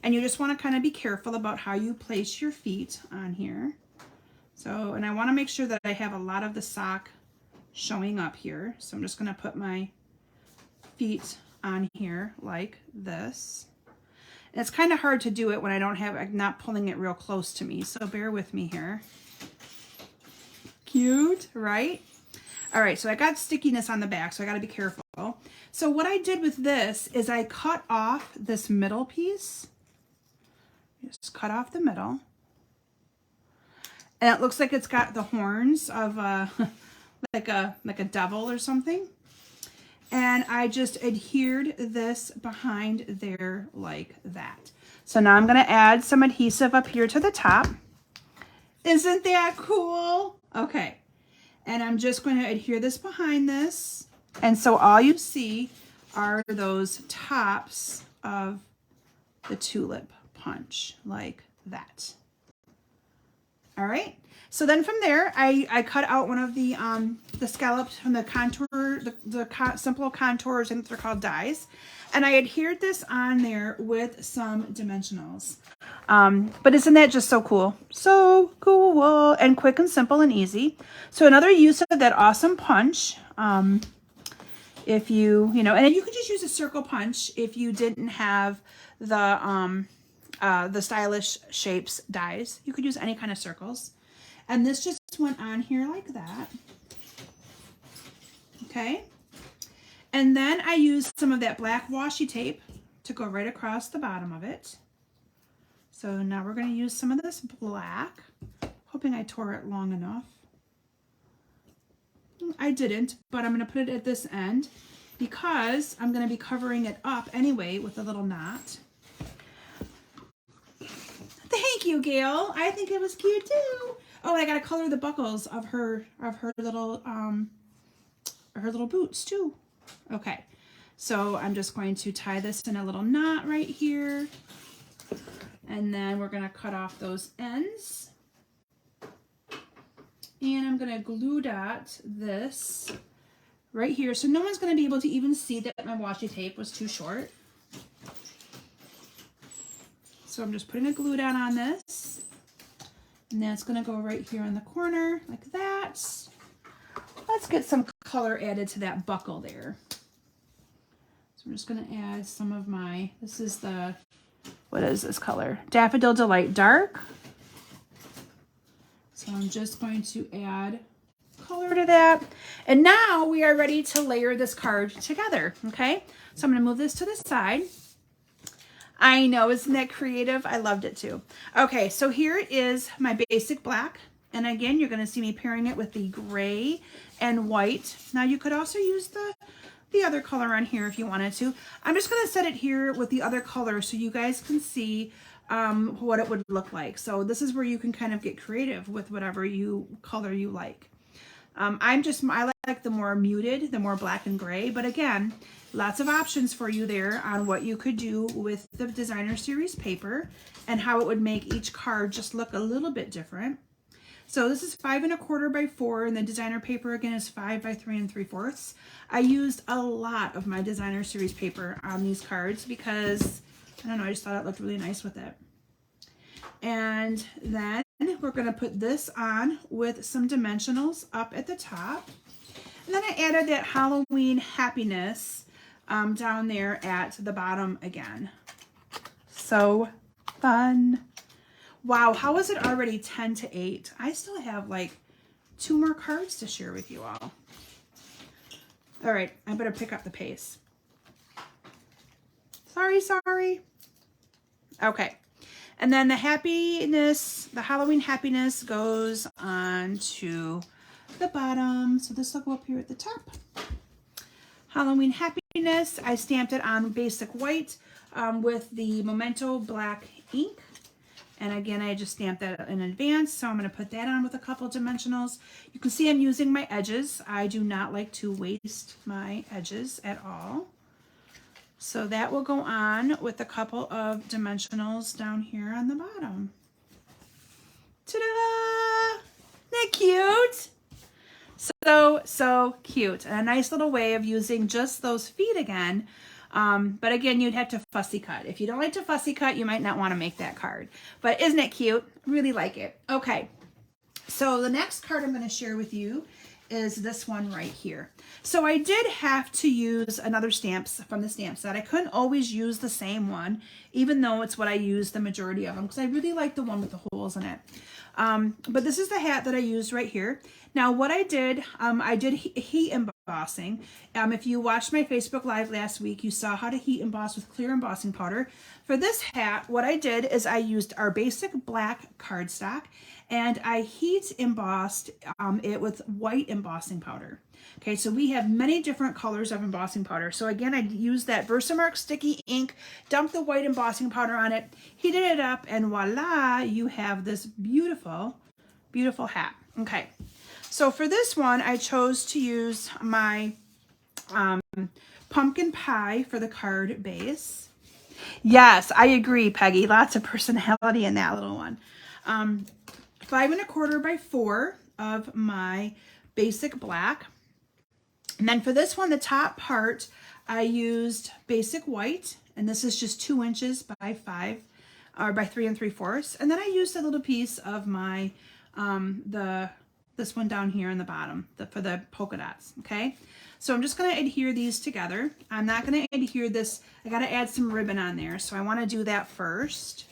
Speaker 1: And you just want to kind of be careful about how you place your feet on here. So, and I want to make sure that I have a lot of the sock showing up here. So I'm just going to put my feet on here like this. And it's kind of hard to do it when I'm not pulling it real close to me. So bear with me here. Cute, right? All right, so I got stickiness on the back, so I got to be careful. So what I did with this is I cut off this middle piece. Just cut off the middle. And it looks like it's got the horns of like a devil or something. And I just adhered this behind there like that. So now I'm going to add some adhesive up here to the top. Isn't that cool? Okay. And I'm just going to adhere this behind this. And so all you see are those tops of the tulip punch like that. All right. So then from there, I cut out one of the scallops from the contour, the simple contours, and they're called dies. And I adhered this on there with some dimensionals. But isn't that just so cool? So cool and quick and simple and easy. So another use of that awesome punch, if you know, and then you could just use a circle punch if you didn't have the stylish shapes dies. You could use any kind of circles. And this just went on here like that. Okay. And then I used some of that black washi tape to go right across the bottom of it. So now we're going to use some of this black, hoping I tore it long enough. I didn't, but I'm going to put it at this end because I'm going to be covering it up anyway with a little knot. Thank you, Gail. I think it was cute too. Oh, and I got to color the buckles of her little boots too. Okay, so I'm just going to tie this in a little knot right here. And then we're going to cut off those ends. And I'm going to glue dot this right here. So no one's going to be able to even see that my washi tape was too short. So I'm just putting a glue dot on this. And that's going to go right here in the corner like that. Let's get some color added to that buckle there. So I'm just going to add some of my, this is the, what is this color? Daffodil Delight Dark. So I'm just going to add color to that. And now we are ready to layer this card together, okay? So I'm going to move this to the side. I know, isn't that creative? I loved it too. Okay, so here is my basic black. And again, you're going to see me pairing it with the gray and white. Now you could also use the other color on here if you wanted to. I'm just going to set it here with the other color so you guys can see what it would look like. So this is where you can kind of get creative with whatever color you like. I like the more muted, the more black and gray, but again, lots of options for you there on what you could do with the designer series paper and how it would make each card just look a little bit different. So this is 5 1/4 by 4, and the designer paper again is 5 by 3 3/4. I used a lot of my designer series paper on these cards because, I don't know, I just thought it looked really nice with it. And then we're going to put this on with some dimensionals up at the top. And then I added that Halloween happiness down there at the bottom again. So fun. Wow, how is it already 10 to 8? I still have like 2 more cards to share with you all. All right, I better pick up the pace. Sorry. Okay. And then the happiness, the Halloween happiness goes on to the bottom. So this will go up here at the top. Halloween happiness, I stamped it on basic white with the Memento black ink. And again, I just stamped that in advance. So I'm going to put that on with a couple dimensionals. You can see I'm using my edges. I do not like to waste my edges at all. So that will go on with a couple of dimensionals down here on the bottom. Ta-da! Isn't that cute? So cute. And a nice little way of using just those feet again. But again, you'd have to fussy cut. If you don't like to fussy cut, you might not want to make that card. But isn't it cute? Really like it. Okay. So the next card I'm going to share with you is this one right here. So I did have to use another stamps from the stamp set. I couldn't always use the same one, even though it's what I use the majority of them, because I really like the one with the holes in it. But this is the hat that I used right here. Now what I did heat embossing. If you watched my Facebook Live last week, you saw how to heat emboss with clear embossing powder. For this hat, what I did is I used our basic black cardstock, and I heat embossed it with white embossing powder. Okay, so we have many different colors of embossing powder. So again, I used that Versamark sticky ink, dumped the white embossing powder on it, heated it up, and voila, you have this beautiful, beautiful hat. Okay, so for this one, I chose to use my pumpkin pie for the card base. Yes, I agree, Peggy. Lots of personality in that little one. 5 1/4 by 4 of my basic black. And then for this one, the top part, I used basic white, and this is just 2 inches by 5, or by 3 3/4. And then I used a little piece of my, this one down here in the bottom, for the polka dots, okay? So I'm just gonna adhere these together. I'm not gonna adhere this, I gotta add some ribbon on there, so I wanna do that first.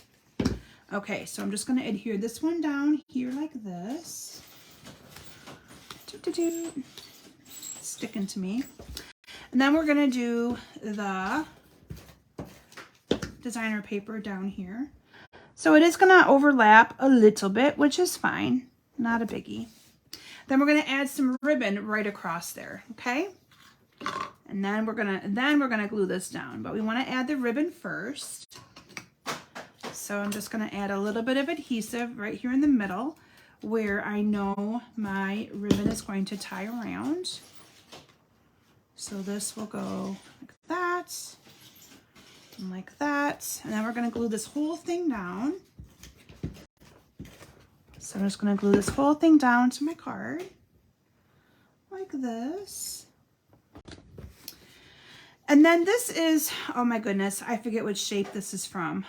Speaker 1: Okay, so I'm just gonna adhere this one down here like this. Sticking to me. And then we're gonna do the designer paper down here. So it is gonna overlap a little bit, which is fine, not a biggie. Then we're gonna add some ribbon right across there, okay? And then we're gonna glue this down, but we wanna add the ribbon first. So I'm just gonna add a little bit of adhesive right here in the middle where I know my ribbon is going to tie around. So this will go like that, and like that. And then we're gonna glue this whole thing down. So I'm just gonna glue this whole thing down to my card, like this. And then this is, oh my goodness, I forget which shape this is from.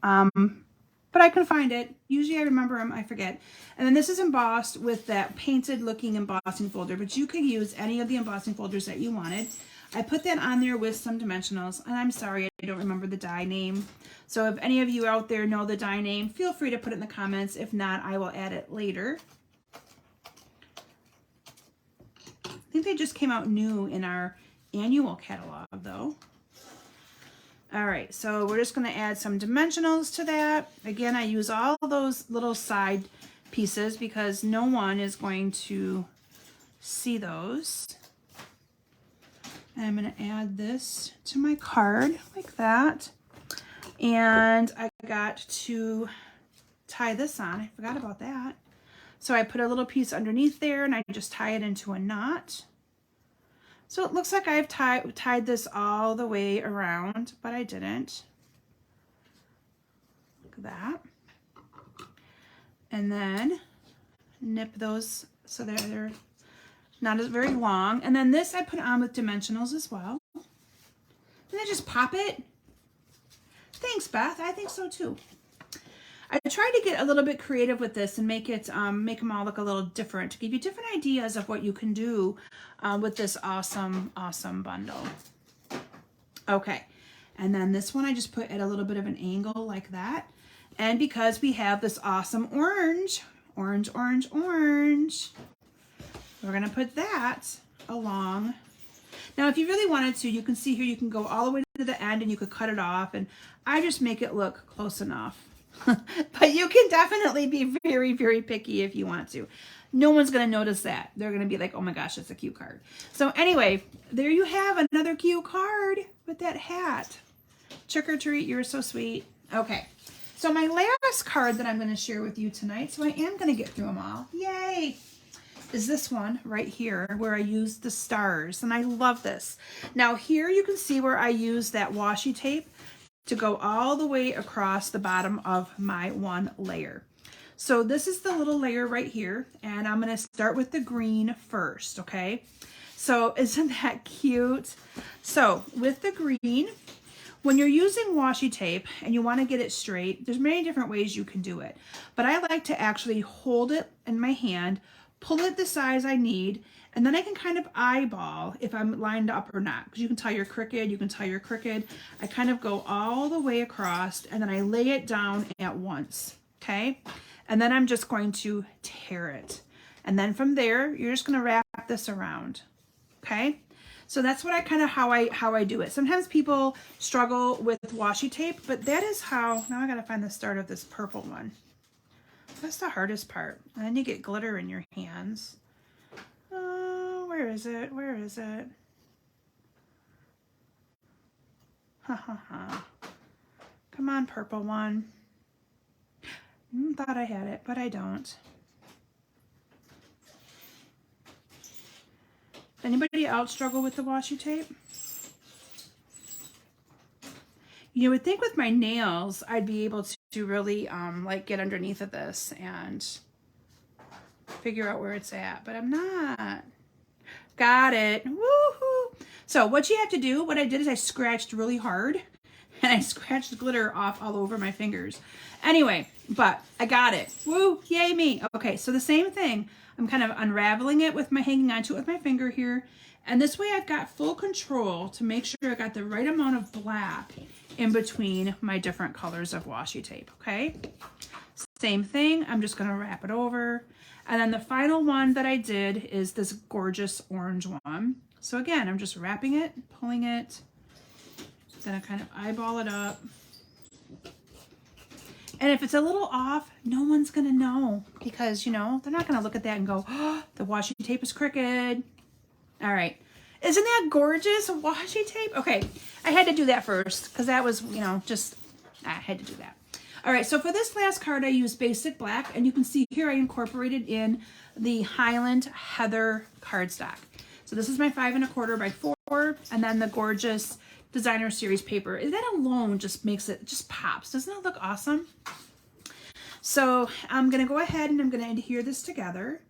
Speaker 1: But I can find it. Usually I remember them, I forget. And then this is embossed with that painted looking embossing folder, but you could use any of the embossing folders that you wanted. I put that on there with some dimensionals, and I'm sorry, I don't remember the die name. So if any of you out there know the die name, feel free to put it in the comments. If not, I will add it later. I think they just came out new in our annual catalog though. All right, so we're just gonna add some dimensionals to that. Again, I use all those little side pieces because no one is going to see those. And I'm gonna add this to my card like that. And I got to tie this on, I forgot about that. So I put a little piece underneath there and I just tie it into a knot. So it looks like I've tied this all the way around, but I didn't. Look at that. And then nip those so they're not as very long. And then this I put on with dimensionals as well. And then just pop it. Thanks, Beth. I think so too. I tried to get a little bit creative with this and make it make them all look a little different to give you different ideas of what you can do with this awesome bundle. Okay, and then this one I just put at a little bit of an angle like that. And because we have this awesome orange, we're gonna put that along. Now, if you really wanted to, you can see here, you can go all the way to the end and you could cut it off, and I just make it look close enough. But you can definitely be very, very picky if you want to. No one's going to notice that. They're going to be like, oh my gosh, that's a cute card. So anyway, there you have another cute card with that hat. Trick or treat, you're so sweet. Okay, so my last card that I'm going to share with you tonight, so I am going to get through them all. Yay! Is this one right here where I used the stars, and I love this. Now here you can see where I use that washi tape to go all the way across the bottom of my one layer. So this is the little layer right here, and I'm gonna start with the green first, okay? So isn't that cute? So with the green, when you're using washi tape and you wanna get it straight, there's many different ways you can do it. But I like to actually hold it in my hand, pull it the size I need, and then I can kind of eyeball if I'm lined up or not, because you can tell you're crooked, you can tell you're crooked. I kind of go all the way across, and then I lay it down at once, okay? And then I'm just going to tear it. And then from there, you're just gonna wrap this around, okay? So that's what I kind of how I do it. Sometimes people struggle with washi tape, but that is how, now I gotta find the start of this purple one. That's the hardest part. And then you get glitter in your hands. Where is it? Where is it? Ha ha ha. Come on, purple one. Thought I had it, but I don't. Anybody else struggle with the washi tape? You would think with my nails, I'd be able to really like get underneath of this and figure out where it's at, but I'm not. Got it. Woohoo! So what you have to do, what I did is I scratched really hard and I scratched the glitter off all over my fingers. Anyway, but I got it. Woo! Yay me! Okay, so the same thing. I'm kind of unraveling it with my, hanging onto it with my finger here. And this way I've got full control to make sure I got the right amount of black in between my different colors of washi tape, okay? Same thing, I'm just gonna wrap it over. And then the final one that I did is this gorgeous orange one. So again, I'm just wrapping it, pulling it, then I kind of eyeball it up. And if it's a little off, no one's gonna know because, you know, they're not gonna look at that and go, oh, the washi tape is crooked. All right, isn't that gorgeous washi tape? Okay, I had to do that first because that was, you know, just, I had to do that. All right, so for this last card, I used basic black, and you can see here I incorporated in the Highland Heather cardstock. So this is my 5 1/4 by 4, and then the gorgeous designer series paper. That alone just makes it, just pops. Doesn't it look awesome? So I'm gonna go ahead and I'm gonna adhere this together.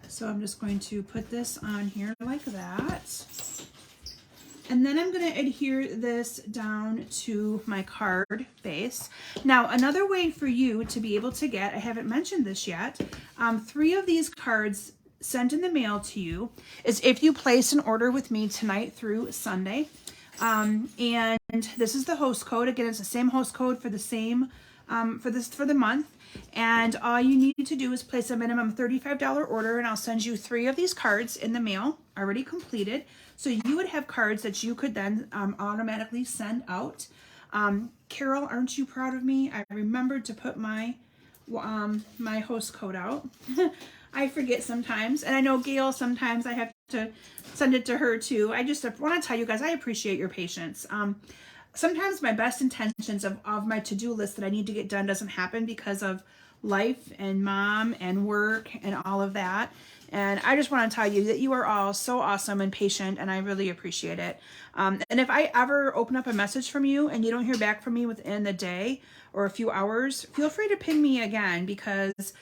Speaker 1: So I'm just going to put this on here like that. And then I'm going to adhere this down to my card base. Now, another way for you to be able to get, I haven't mentioned this yet, 3 of these cards sent in the mail to you is if you place an order with me tonight through Sunday. And this is the host code. Again, it's the same host code for the same, for the month. And all you need to do is place a minimum $35 order, and I'll send you 3 of these cards in the mail, already completed. So you would have cards that you could then automatically send out. Carol, aren't you proud of me? I remembered to put my my host code out. I forget sometimes, and I know Gail, sometimes I have to send it to her too. I just want to tell you guys, I appreciate your patience. Sometimes my best intentions of my to-do list that I need to get done doesn't happen because of life and mom and work and all of that. And I just want to tell you that you are all so awesome and patient, and I really appreciate it. And if I ever open up a message from you and you don't hear back from me within the day or a few hours, feel free to ping me again, because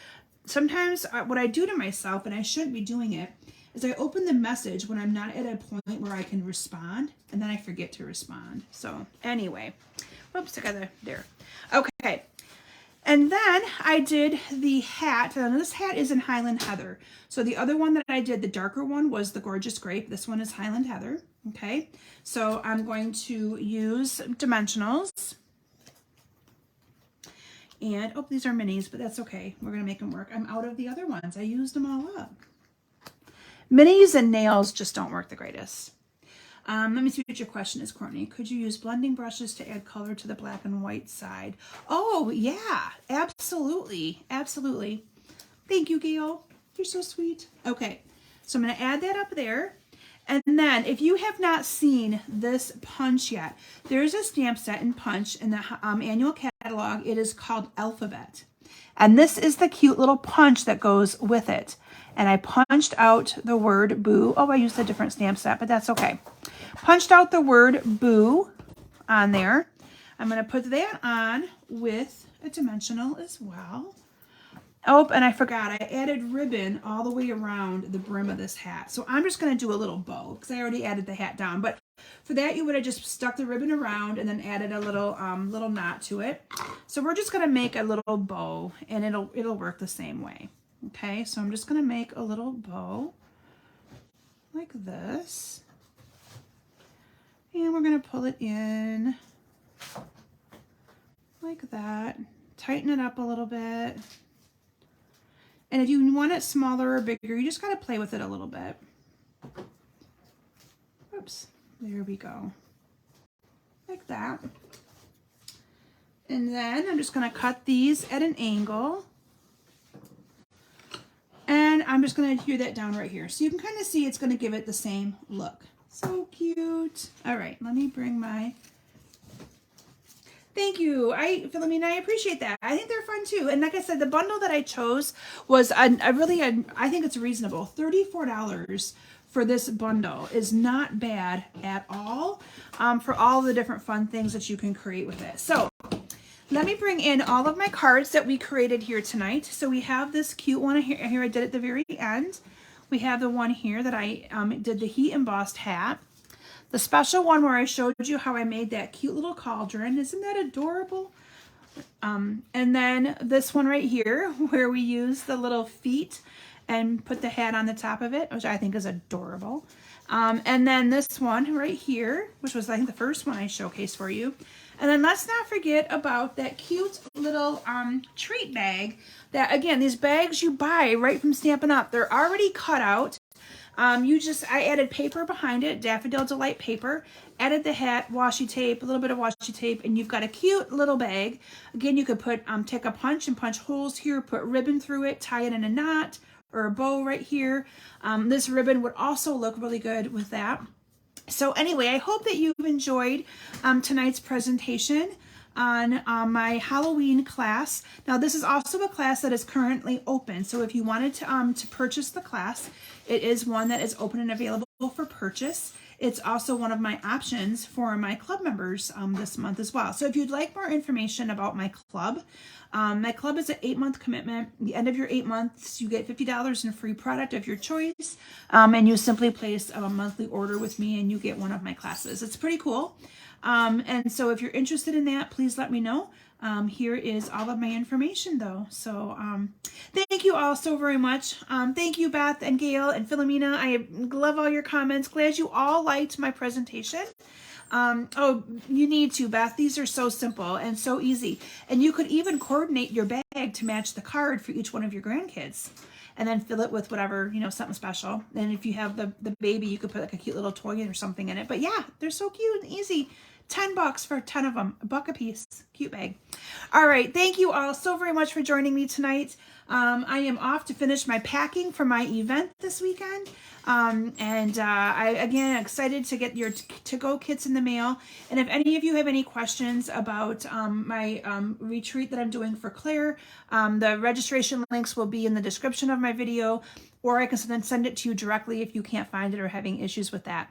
Speaker 1: sometimes what I do to myself, and I shouldn't be doing it, is I open the message when I'm not at a point where I can respond, and then I forget to respond. So anyway, whoops, together there. Okay, and then I did the hat, and this hat is in Highland Heather. So the other one that I did, the darker one, was the Gorgeous Grape. This one is Highland Heather, okay? So I'm going to use dimensionals. And, oh, these are minis, but that's okay. We're gonna make them work. I'm out of the other ones. I used them all up. Minis and nails just don't work the greatest. Let me see what your question is, Courtney. Could you use blending brushes to add color to the black and white side? Oh, yeah, absolutely, absolutely. Thank you, Gail. You're so sweet. Okay, so I'm going to add that up there. And then if you have not seen this punch yet, there's a stamp set and punch in the annual catalog. It is called Alphabet. And this is the cute little punch that goes with it. And I punched out the word boo. Oh, I used a different stamp set, but that's okay. Punched out the word boo on there. I'm going to put that on with a dimensional as well. Oh, and I forgot, I added ribbon all the way around the brim of this hat. So I'm just going to do a little bow because I already added the hat down. But for that, you would have just stuck the ribbon around and then added a little knot to it. So we're just going to make a little bow, and it'll work the same way. Okay, so I'm just gonna make a little bow like this. And we're gonna pull it in like that. Tighten it up a little bit. And if you want it smaller or bigger, you just gotta play with it a little bit. Oops, there we go. Like that. And then I'm just gonna cut these at an angle. And I'm just gonna do that down right here. So you can kind of see it's gonna give it the same look. So cute. All right, let me bring my, thank you. Philomena, I appreciate that. I think they're fun too. And like I said, the bundle that I chose was, I think it's reasonable. $34 for this bundle is not bad at all for all the different fun things that you can create with it. So let me bring in all of my cards that we created here tonight. So we have this cute one here I did at the very end. We have the one here that I did the heat embossed hat. The special one where I showed you how I made that cute little cauldron. Isn't that adorable? And then this one right here where we use the little feet and put the hat on the top of it, which I think is adorable. And then this one right here, which was I think the first one I showcased for you. And then let's not forget about that cute little treat bag that, again, these bags you buy right from Stampin' Up. They're already cut out. I added paper behind it, Daffodil Delight paper, added the hat, washi tape, a little bit of washi tape, and you've got a cute little bag. Again, you could put, take a punch and punch holes here, put ribbon through it, tie it in a knot or a bow right here. This ribbon would also look really good with that. So anyway, I hope that you've enjoyed tonight's presentation on my Halloween class. Now this is also a class that is currently open. So if you wanted to purchase the class, it is one that is open and available for purchase. It's also one of my options for my club members this month as well. So if you'd like more information about my club is an 8-month commitment. At the end of your 8 months, you get $50 in free product of your choice. And you simply place a monthly order with me and you get one of my classes. It's pretty cool. And so if you're interested in that, please let me know. Here is all of my information though. So thank you all so very much. Thank you, Beth and Gail and Philomena. I love all your comments. Glad you all liked my presentation. Oh, you need to, Beth. These are so simple and so easy. And you could even coordinate your bag to match the card for each one of your grandkids. And then fill it with whatever, something special. And if you have the baby, you could put like a cute little toy or something in it. But yeah, they're so cute and easy. $10 for 10 of them, $1 a piece. Cute bag. All right, thank you all so very much for joining me tonight. I am off to finish my packing for my event this weekend. Again, excited to get your to-go kits in the mail. And if any of you have any questions about my retreat that I'm doing for Claire, the registration links will be in the description of my video, or I can then send it to you directly if you can't find it or having issues with that.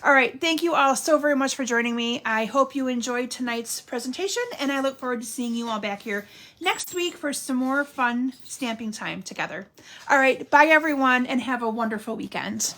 Speaker 1: All right, thank you all so very much for joining me. I hope you enjoyed tonight's presentation, and I look forward to seeing you all back here next week for some more fun stamping time together. All right, bye everyone, and have a wonderful weekend.